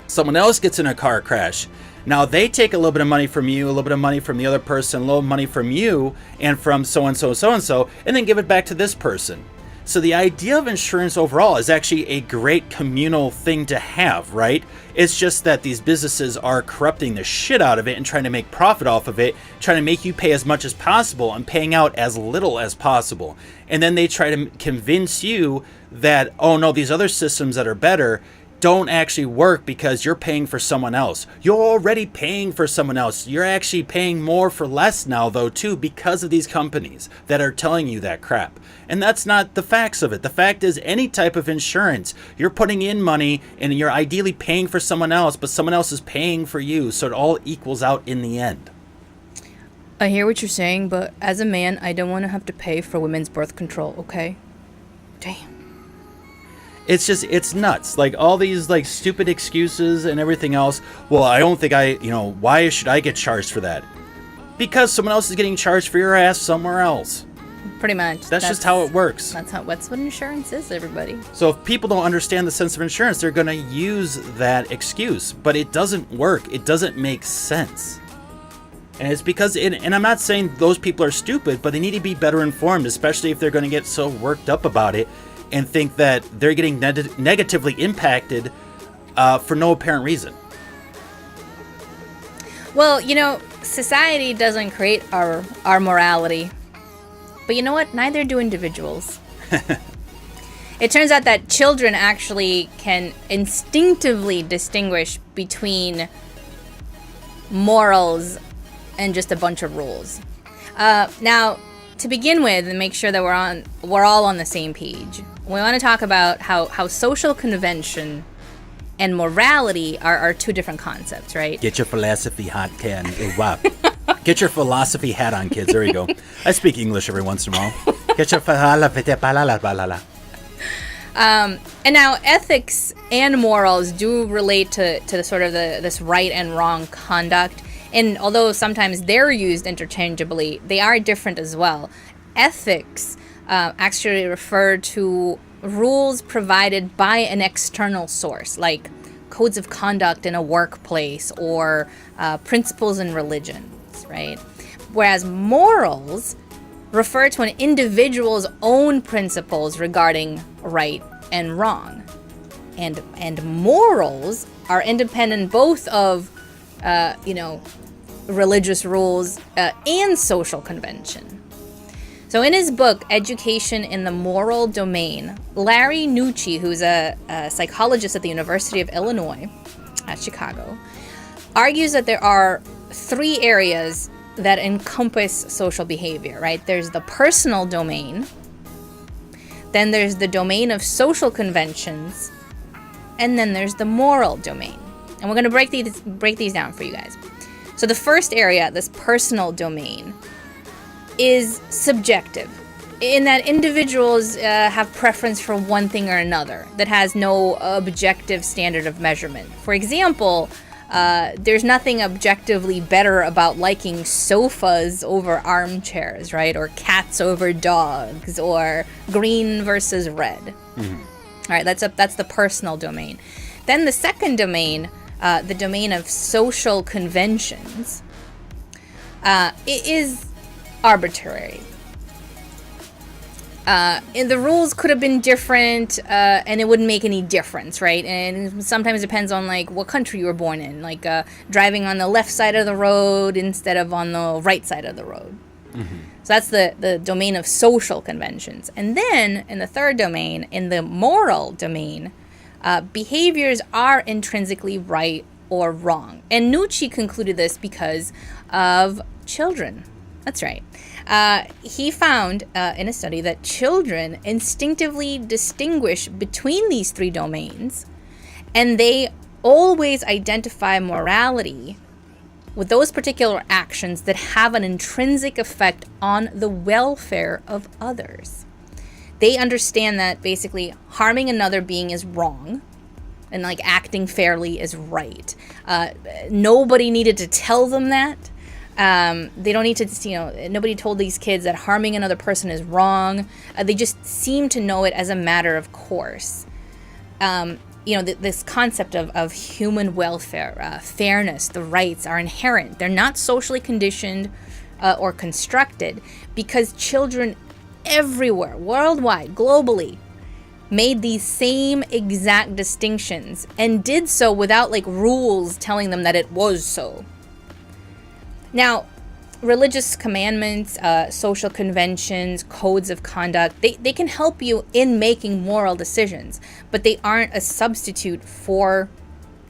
Someone else gets in a car crash. Now they take a little bit of money from you, a little bit of money from the other person, a little money from you and from so-and-so, and then give it back to this person. So the idea of insurance overall is actually a great communal thing to have, right? It's just that these businesses are corrupting the shit out of it and trying to make profit off of it, trying to make you pay as much as possible and paying out as little as possible. And then they try to convince you that, oh no, these other systems that are better don't actually work because you're paying for someone else. You're already paying for someone else. You're actually paying more for less now, though, too, because of these companies that are telling you that crap. And that's not the facts of it. The fact is, any type of insurance, you're putting in money and you're ideally paying for someone else, but someone else is paying for you, so it all equals out in the end. I hear what you're saying, but as a man, I don't want to have to pay for women's birth control, okay? Damn. It's nuts. Like all these like stupid excuses and everything else. Well, I don't think why should I get charged for that? Because someone else is getting charged for your ass somewhere else. Pretty much. That's just how it works. That's what insurance is, everybody. So if people don't understand the sense of insurance, they're going to use that excuse. But it doesn't work. It doesn't make sense. And it's because, and I'm not saying those people are stupid, but they need to be better informed, especially if they're going to get so worked up about it and think that they're getting negatively impacted for no apparent reason. Well, society doesn't create our morality. But you know what? Neither do individuals. It turns out that children actually can instinctively distinguish between morals and just a bunch of rules. Now, to begin with, and make sure that we're all on the same page, we want to talk about how social convention and morality are two different concepts, right? Get your philosophy hat on. Wow. Get your philosophy hat on, kids. There you go. I speak English every once in a while. Get your and now ethics and morals do relate to the sort of this right and wrong conduct. And although sometimes they're used interchangeably, they are different as well. Ethics actually refer to rules provided by an external source, like codes of conduct in a workplace or principles in religions, right? Whereas morals refer to an individual's own principles regarding right and wrong. And morals are independent both of religious rules and social convention. So in his book, Education in the Moral Domain, Larry Nucci, who's a psychologist at the University of Illinois at Chicago, argues that there are three areas that encompass social behavior, right? There's the personal domain, then there's the domain of social conventions, and then there's the moral domain. And we're going to break these down for you guys. So the first area, this personal domain, is subjective, in that individuals have preference for one thing or another that has no objective standard of measurement. For example, there's nothing objectively better about liking sofas over armchairs, right? Or cats over dogs, or green versus red. Mm-hmm. All right, that's the personal domain. Then the second domain, the domain of social conventions, it is arbitrary. And the rules could have been different, and it wouldn't make any difference, right? And sometimes it depends on like what country you were born in, like driving on the left side of the road instead of on the right side of the road. So that's the domain of social conventions. And then in the third domain, in the moral domain, behaviors are intrinsically right or wrong. And Nucci concluded this because of children. That's right. He found in a study that children instinctively distinguish between these three domains, and they always identify morality with those particular actions that have an intrinsic effect on the welfare of others. They understand that basically harming another being is wrong, and like acting fairly is right. Nobody needed to tell them that. They don't need to, nobody told these kids that harming another person is wrong. They just seem to know it as a matter of course. This concept of human welfare, fairness, the rights are inherent. They're not socially conditioned or constructed, because children everywhere, worldwide, globally, made these same exact distinctions and did so without like rules telling them that it was so. Now, religious commandments, social conventions, codes of conduct, they can help you in making moral decisions, but they aren't a substitute for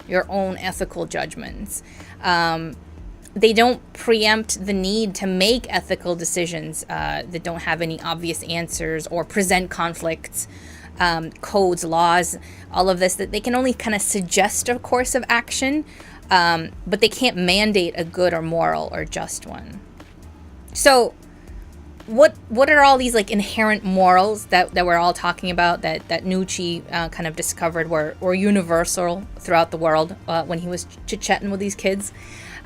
your own ethical judgments. They don't preempt the need to make ethical decisions that don't have any obvious answers or present conflicts. Codes, laws, all of this, that they can only kind of suggest a course of action, but they can't mandate a good or moral or just one. So what are all these like inherent morals that we're all talking about that Nucci kind of discovered were universal throughout the world when he was chit-chatting with these kids?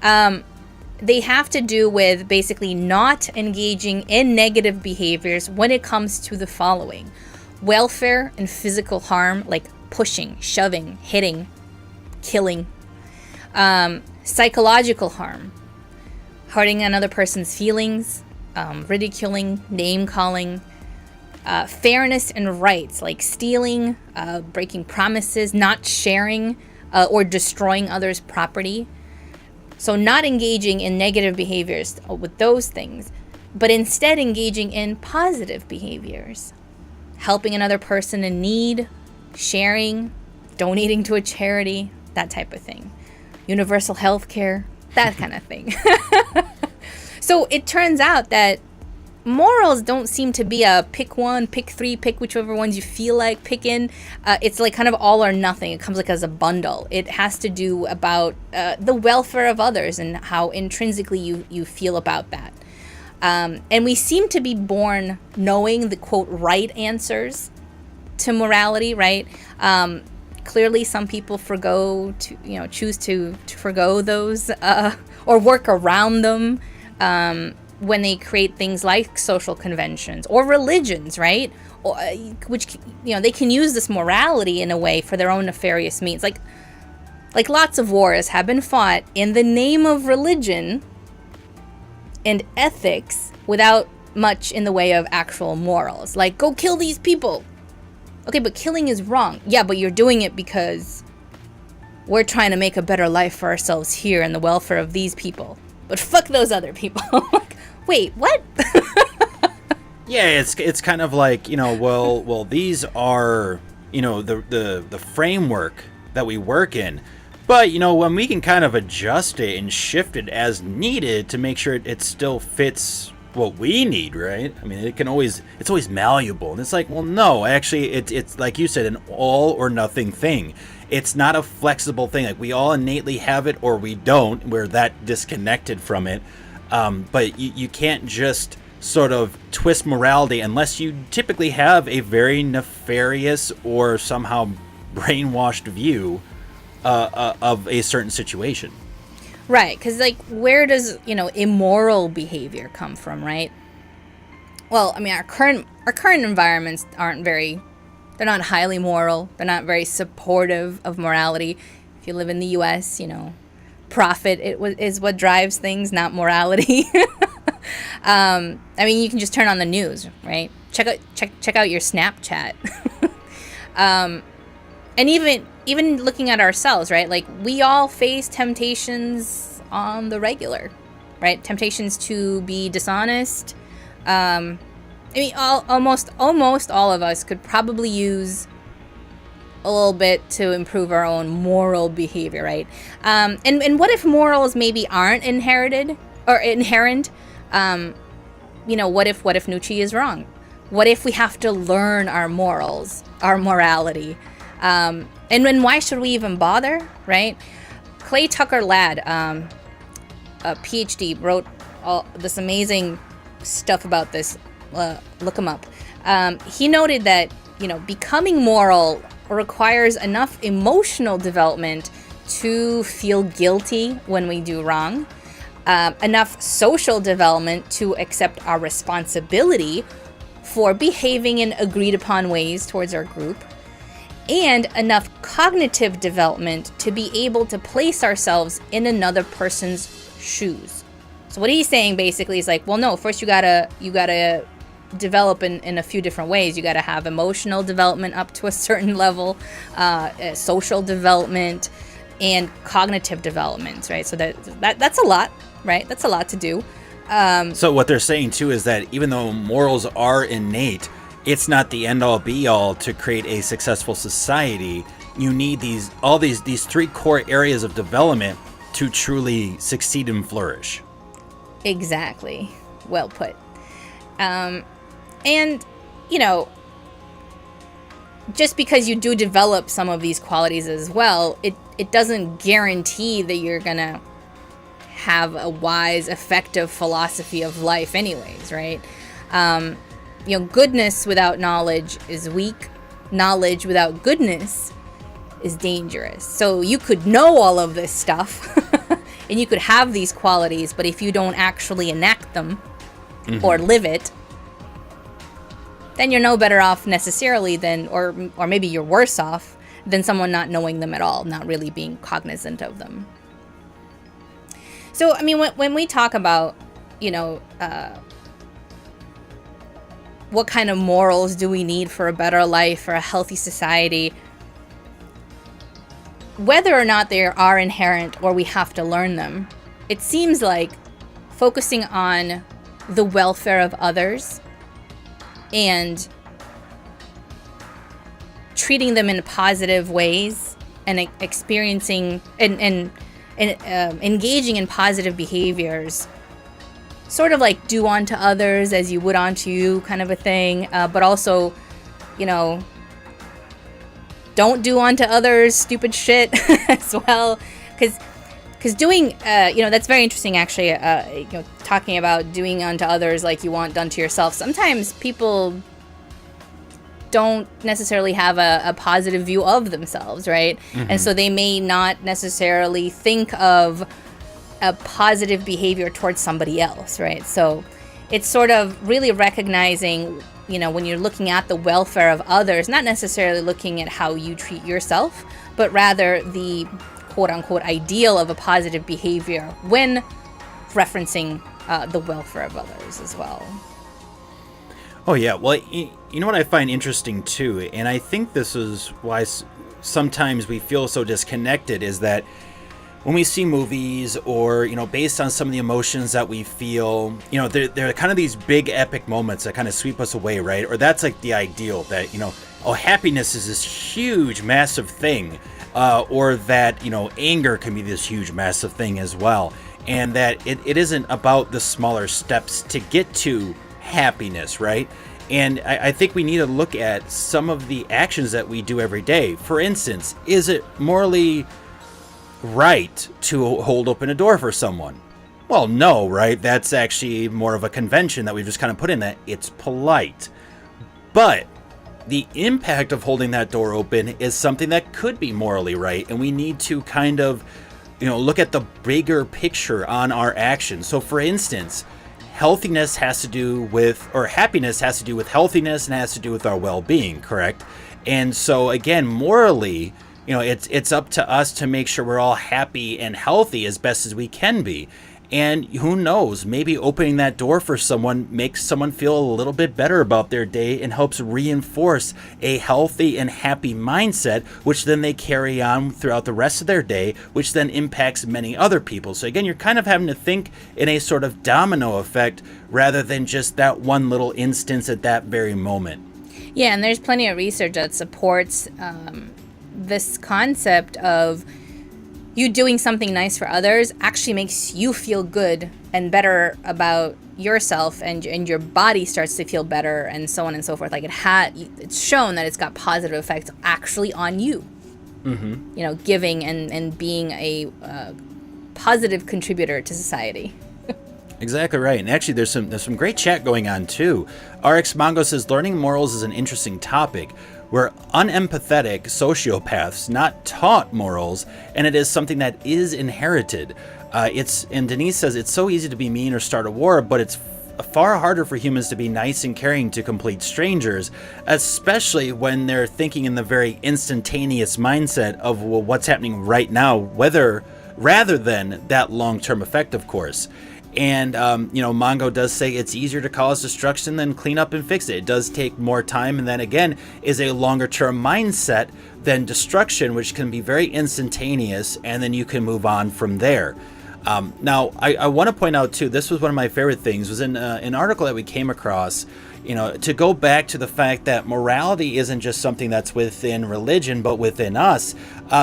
They have to do with basically not engaging in negative behaviors when it comes to the following: welfare and physical harm, like pushing, shoving, hitting, killing. Psychological harm, hurting another person's feelings, ridiculing, name-calling. Fairness and rights, like stealing, breaking promises, not sharing, or destroying others' property. So not engaging in negative behaviors with those things, but instead engaging in positive behaviors. Helping another person in need, sharing, donating to a charity, that type of thing. Universal health care, that kind of thing. So it turns out that morals don't seem to be a pick one, pick three, pick whichever ones you feel like picking. It's like kind of all or nothing. It comes like as a bundle. It has to do about the welfare of others and how intrinsically you feel about that. And we seem to be born knowing the, quote, right answers to morality, right? Clearly, some people choose to forgo those or work around them when they create things like social conventions or religions, right? Or, which they can use this morality in a way for their own nefarious means. Like lots of wars have been fought in the name of religion and ethics without much in the way of actual morals. Like, go kill these people. Okay, but killing is wrong. Yeah, but you're doing it because we're trying to make a better life for ourselves here and the welfare of these people. But fuck those other people. Wait, what? Yeah, it's kind of like, well, these are, the framework that we work in. But, when we can kind of adjust it and shift it as needed to make sure it still fits what we need, right? I mean, it's always malleable. And it's like, well, no, actually, it's like you said, an all or nothing thing. It's not a flexible thing. Like, we all innately have it or we don't. We're that disconnected from it. But you can't just sort of twist morality unless you typically have a very nefarious or somehow brainwashed view of a certain situation. Right, because where does immoral behavior come from, right? Well, I mean, our current environments they're not highly moral. They're not very supportive of morality. If you live in the U.S., profit is what drives things, not morality. I mean, you can just turn on the news, right? check out your Snapchat. And even looking at ourselves, right? Like, we all face temptations on the regular, right? Temptations to be dishonest. I mean, almost all of us could probably use a little bit to improve our own moral behavior, right? And what if morals maybe aren't inherited or inherent? What if Nucci is wrong? What if we have to learn our morals, our morality? And then why should we even bother, right? Clay Tucker Ladd, a PhD, wrote all this amazing stuff about this. Look him up. He noted that, becoming moral requires enough emotional development to feel guilty when we do wrong, enough social development to accept our responsibility for behaving in agreed upon ways towards our group, and enough cognitive development to be able to place ourselves in another person's shoes. So what he's saying basically is like, well, no, first you gotta develop in a few different ways. You gotta have emotional development up to a certain level, social development, and cognitive development, right? So that's a lot, right? That's a lot to do. So what they're saying too is that even though morals are innate, it's not the end-all be-all to create a successful society. You need these three core areas of development to truly succeed and flourish. Exactly. Well put. And, just because you do develop some of these qualities as well, it doesn't guarantee that you're going to have a wise, effective philosophy of life anyways, right? Goodness without knowledge is weak. Knowledge without goodness is dangerous. So you could know all of this stuff and you could have these qualities, but if you don't actually enact them or live it, then you're no better off necessarily than, or maybe you're worse off than someone not knowing them at all, not really being cognizant of them. So, I mean, when we talk about, what kind of morals do we need for a better life, for a healthy society, whether or not they are inherent or we have to learn them, it seems like focusing on the welfare of others and treating them in positive ways and experiencing and engaging in positive behaviors, sort of like do unto others as you would unto you kind of a thing, but also, don't do unto others stupid shit as well, because doing, that's very interesting actually, talking about doing unto others like you want done to yourself. Sometimes people don't necessarily have a positive view of themselves, right? And so they may not necessarily think of a positive behavior towards somebody else, right? So it's sort of really recognizing, when you're looking at the welfare of others, not necessarily looking at how you treat yourself, but rather the quote-unquote ideal of a positive behavior when referencing the welfare of others as well. Oh, yeah. Well, you know what I find interesting, too, and I think this is why sometimes we feel so disconnected, is that when we see movies or, based on some of the emotions that we feel, they're kind of these big epic moments that kind of sweep us away, right? Or that's like the ideal that, happiness is this huge, massive thing. Or that, anger can be this huge, massive thing as well. And that it isn't about the smaller steps to get to happiness, right? And I think we need to look at some of the actions that we do every day. For instance, is it morally right to hold open a door for someone? Well, no, right? That's actually more of a convention that we've just kind of put in, that it's polite. But the impact of holding that door open is something that could be morally right, and we need to kind of, look at the bigger picture on our actions. So, for instance, happiness has to do with healthiness and has to do with our well-being, correct? And so, again, morally, it's up to us to make sure we're all happy and healthy as best as we can be. And who knows, maybe opening that door for someone makes someone feel a little bit better about their day and helps reinforce a healthy and happy mindset, which then they carry on throughout the rest of their day, which then impacts many other people. So again, you're kind of having to think in a sort of domino effect rather than just that one little instance at that very moment. Yeah, and there's plenty of research that supports this concept of you doing something nice for others actually makes you feel good and better about yourself, and your body starts to feel better, and so on and so forth. Like it's shown that it's got positive effects actually on you. Mm-hmm. You know, giving and being a positive contributor to society. Exactly right. And actually, there's some great chat going on too. RX Mongo says learning morals is an interesting topic. We're unempathetic sociopaths, not taught morals, and it is something that is inherited. And Denise says it's so easy to be mean or start a war, but it's far harder for humans to be nice and caring to complete strangers, especially when they're thinking in the very instantaneous mindset of, well, what's happening right now, rather than that long-term effect, of course. And, Mongo does say it's easier to cause destruction than clean up and fix it. It does take more time, and then again is a longer term mindset than destruction, which can be very instantaneous, and then you can move on from there. Now, I want to point out too, this was one of my favorite things, was in an article that we came across, to go back to the fact that morality isn't just something that's within religion, but within us.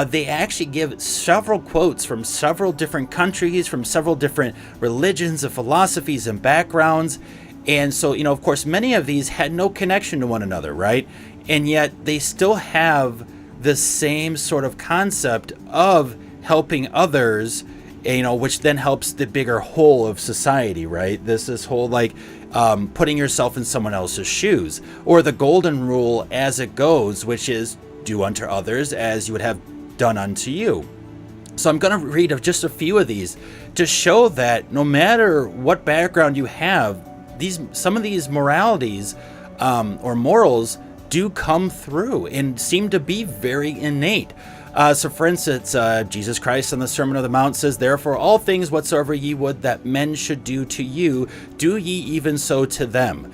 They actually give several quotes from several different countries, from several different religions and philosophies and backgrounds. And so, of course, many of these had no connection to one another, right? And yet they still have the same sort of concept of helping others, which then helps the bigger whole of society, right? This whole putting yourself in someone else's shoes, or the golden rule as it goes, which is do unto others as you would have done unto you. So I'm going to read just a few of these to show that no matter what background you have, some of these moralities or morals do come through and seem to be very innate. So for instance, Jesus Christ on the Sermon on the Mount says, "Therefore all things whatsoever ye would that men should do to you, do ye even so to them."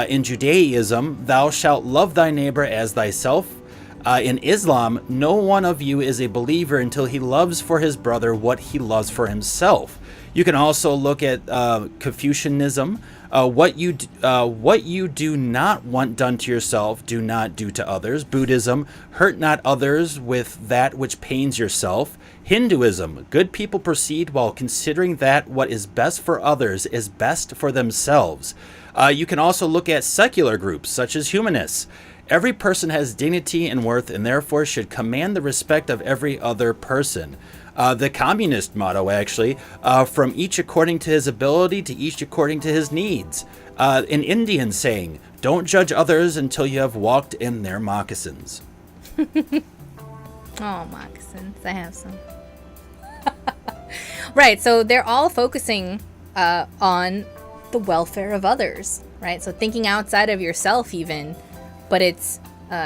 In Judaism, "Thou shalt love thy neighbor as thyself." In Islam, "No one of you is a believer until he loves for his brother what he loves for himself." You can also look at Confucianism. What you do not want done to yourself, do not do to others. Buddhism, "Hurt not others with that which pains yourself." Hinduism, "Good people proceed while considering that what is best for others is best for themselves." You can also look at secular groups such as humanists. "Every person has dignity and worth and therefore should command the respect of every other person." The communist motto, actually, "From each according to his ability to each according to his needs." An Indian saying, "Don't judge others until you have walked in their moccasins." Oh, moccasins. I have some. Right, so they're all focusing on the welfare of others, right? So thinking outside of yourself even, but it's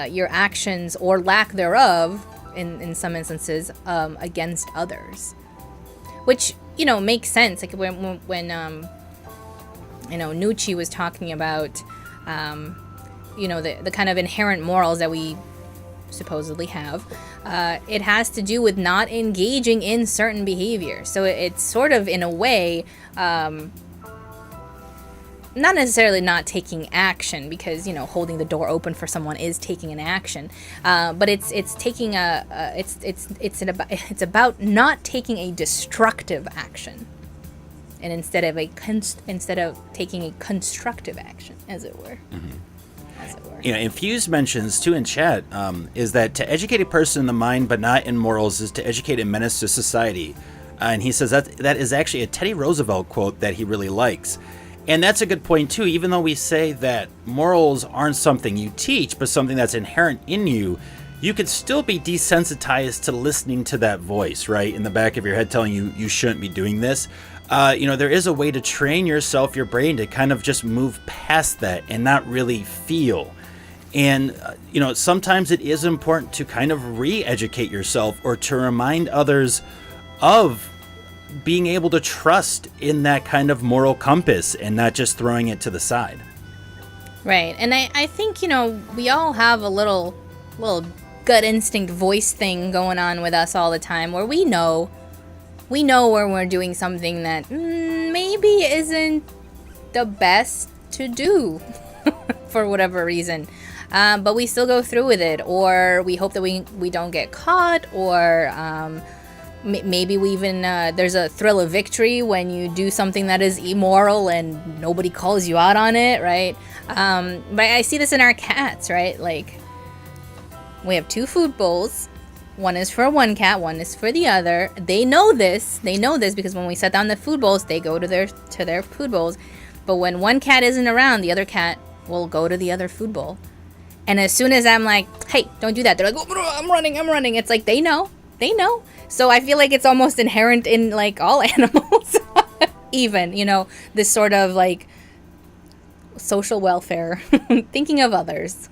your actions or lack thereof in some instances against others, which makes sense. Like when Nietzsche was talking about the kind of inherent morals that we supposedly have, it has to do with not engaging in certain behavior. So it's sort of in a way not necessarily not taking action, because holding the door open for someone is taking an action, but it's taking it's about not taking a destructive action, and instead of taking a constructive action, as it were. Mm-hmm. As it were. Infuse mentions too in chat is that to educate a person in the mind but not in morals is to educate a menace to society, and he says that is actually a Teddy Roosevelt quote that he really likes. And that's a good point, too. Even though we say that morals aren't something you teach, but something that's inherent in you, you could still be desensitized to listening to that voice, right, in the back of your head telling you you shouldn't be doing this. There is a way to train your brain to kind of just move past that and not really feel. And, sometimes it is important to kind of re-educate yourself or to remind others of being able to trust in that kind of moral compass and not just throwing it to the side. Right. And I think, we all have a little gut instinct voice thing going on with us all the time where we know when we're doing something that maybe isn't the best to do for whatever reason. But we still go through with it, or we hope that we don't get caught, or maybe we even there's a thrill of victory when you do something that is immoral and nobody calls you out on it, right? But I see this in our cats, right? Like, we have 2 food bowls. One is for one cat, one is for the other. They know this because when we set down the food bowls, they go to their food bowls. But when one cat isn't around, the other cat will go to the other food bowl. And as soon as I'm like, hey, don't do that, they're like, oh, I'm running. It's like, they know. So I feel like it's almost inherent in like all animals, even, this sort of like social welfare, thinking of others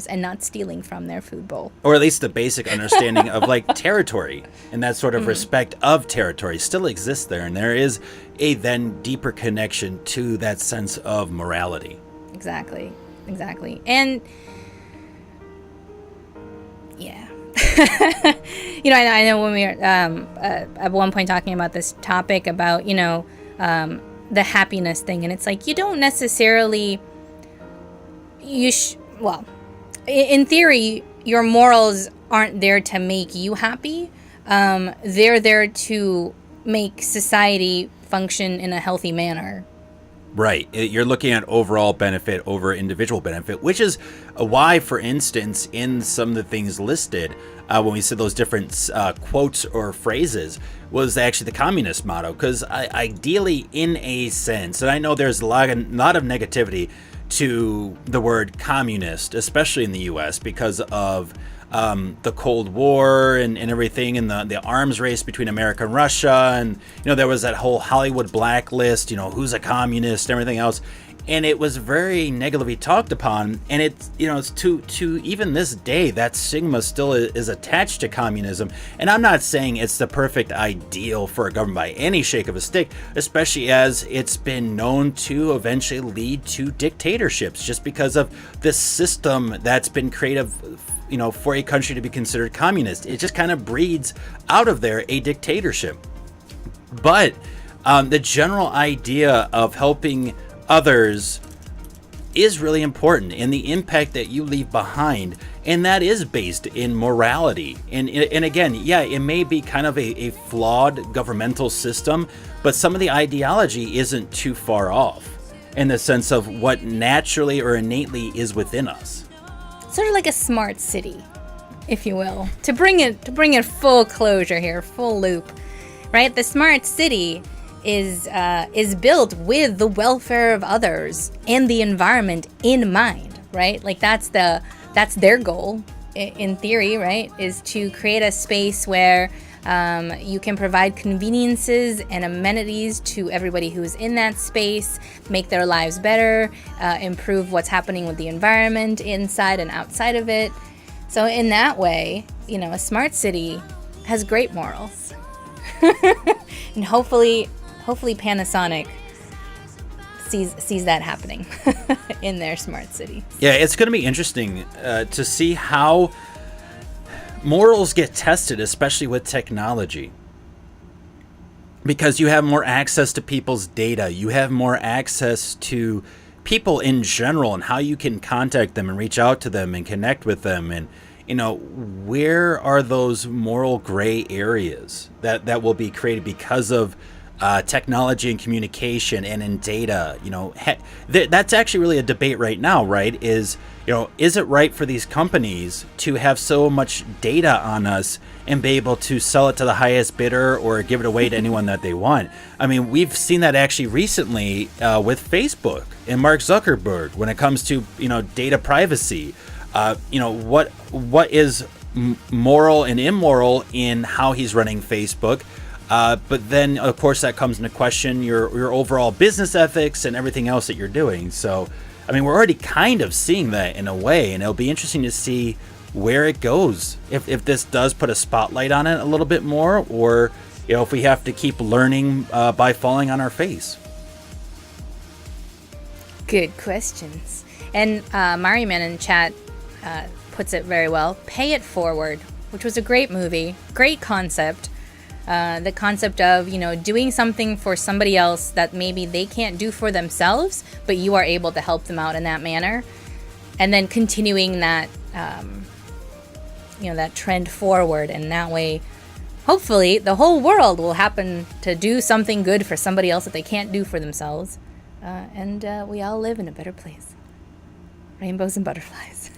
and not stealing from their food bowl. Or at least the basic understanding of like territory, and that sort of respect of territory still exists there. And there is a then deeper connection to that sense of morality. Exactly. And yeah, I know when we were at one point talking about this topic about, the happiness thing. And it's like, you don't necessarily, in theory, your morals aren't there to make you happy. They're there to make society function in a healthy manner. Right. You're looking at overall benefit over individual benefit, which is why, for instance, in some of the things listed, when we said those different quotes or phrases, was actually the communist motto. Because ideally, in a sense, and I know there's a lot of negativity to the word communist, especially in the U.S., because of the Cold War and everything, and the arms race between America and Russia, and there was that whole Hollywood blacklist, who's a communist and everything else, and it was very negatively talked upon. And it's it's to even this day that stigma still is attached to communism. And I'm not saying it's the perfect ideal for a government by any shake of a stick, especially as it's been known to eventually lead to dictatorships just because of this system that's been created for a country to be considered communist. It just kind of breeds out of there a dictatorship. But the general idea of helping others is really important, and the impact that you leave behind, and that is based in morality. And again, yeah, it may be kind of a flawed governmental system, but some of the ideology isn't too far off in the sense of what naturally or innately is within us. Sort of like a smart city, if you will, to bring it full closure here, full loop, right? The smart city is built with the welfare of others and the environment in mind, right? Like that's their goal, in theory, right? Is to create a space where you can provide conveniences and amenities to everybody who's in that space, make their lives better, improve what's happening with the environment inside and outside of it. So in that way, a smart city has great morals. And hopefully Panasonic sees that happening in their smart city. Yeah, it's going to be interesting to see how morals get tested, especially with technology, because you have more access to people's data. You have more access to people in general and how you can contact them and reach out to them and connect with them. And, where are those moral gray areas that will be created because of technology and communication and in data? That's actually really a debate right now, right? Is it right for these companies to have so much data on us and be able to sell it to the highest bidder or give it away to anyone that they want? I mean, we've seen that actually recently with Facebook and Mark Zuckerberg when it comes to, data privacy. What is moral and immoral in how he's running Facebook? But then, of course, that comes into question your overall business ethics and everything else that you're doing. So, I mean, we're already kind of seeing that in a way, and it'll be interesting to see where it goes. If this does put a spotlight on it a little bit more, or if we have to keep learning by falling on our face? Good questions. And Mariman in chat puts it very well. Pay It Forward, which was a great movie, great concept. The concept of, doing something for somebody else that maybe they can't do for themselves, but you are able to help them out in that manner. And then continuing that, that trend forward. And that way, hopefully, the whole world will happen to do something good for somebody else that they can't do for themselves. And we all live in a better place. Rainbows and butterflies.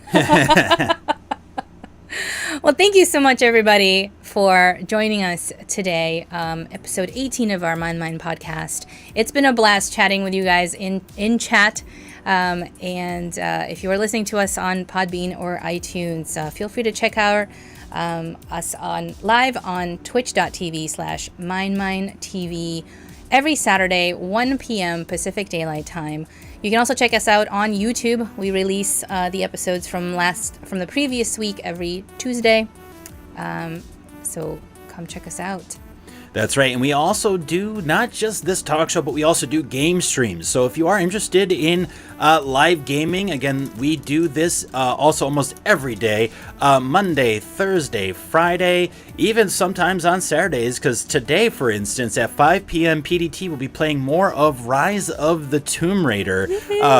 Well, thank you so much, everybody, for joining us today. Episode 18 of our MindMine podcast. It's been a blast chatting with you guys in chat. And if you are listening to us on Podbean or iTunes, feel free to check out us live on twitch.tv/MindMineTV every Saturday, 1 p.m. Pacific Daylight Time. You can also check us out on YouTube. We release the episodes from the previous week every Tuesday. So come check us out. That's right. And we also do not just this talk show, but we also do game streams. So if you are interested in live gaming, again, we do this also almost every day, Monday, Thursday, Friday, even sometimes on Saturdays, because today, for instance, at 5 p.m. PDT, we'll be playing more of Rise of the Tomb Raider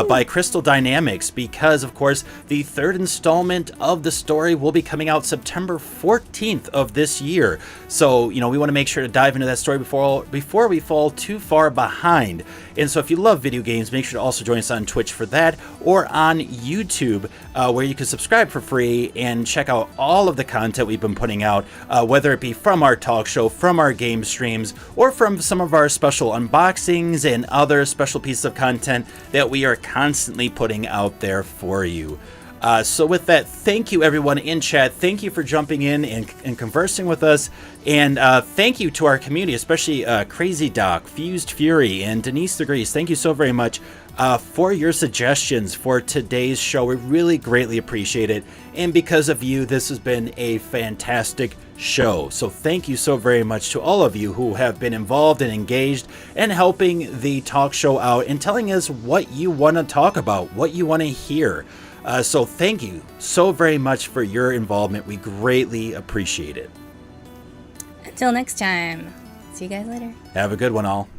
by Crystal Dynamics, because, of course, the third installment of the story will be coming out September 14th of this year. So, we want to make sure to dive into that story before we fall too far behind. And so if you love video games, make sure to also join us on Twitch for that, or on YouTube, where you can subscribe for free and check out all of the content we've been putting out, whether it be from our talk show, from our game streams, or from some of our special unboxings and other special pieces of content that we are constantly putting out there for you. So with that, thank you everyone in chat. Thank you for jumping in and conversing with us. And thank you to our community, especially Crazy Doc, Fused Fury, and Denise the Grease. Thank you so very much for your suggestions for today's show. We really greatly appreciate it. And because of you, this has been a fantastic show. So thank you so very much to all of you who have been involved and engaged and helping the talk show out and telling us what you want to talk about, what you want to hear. So thank you so very much for your involvement. We greatly appreciate it. Until next time. See you guys later. Have a good one, all.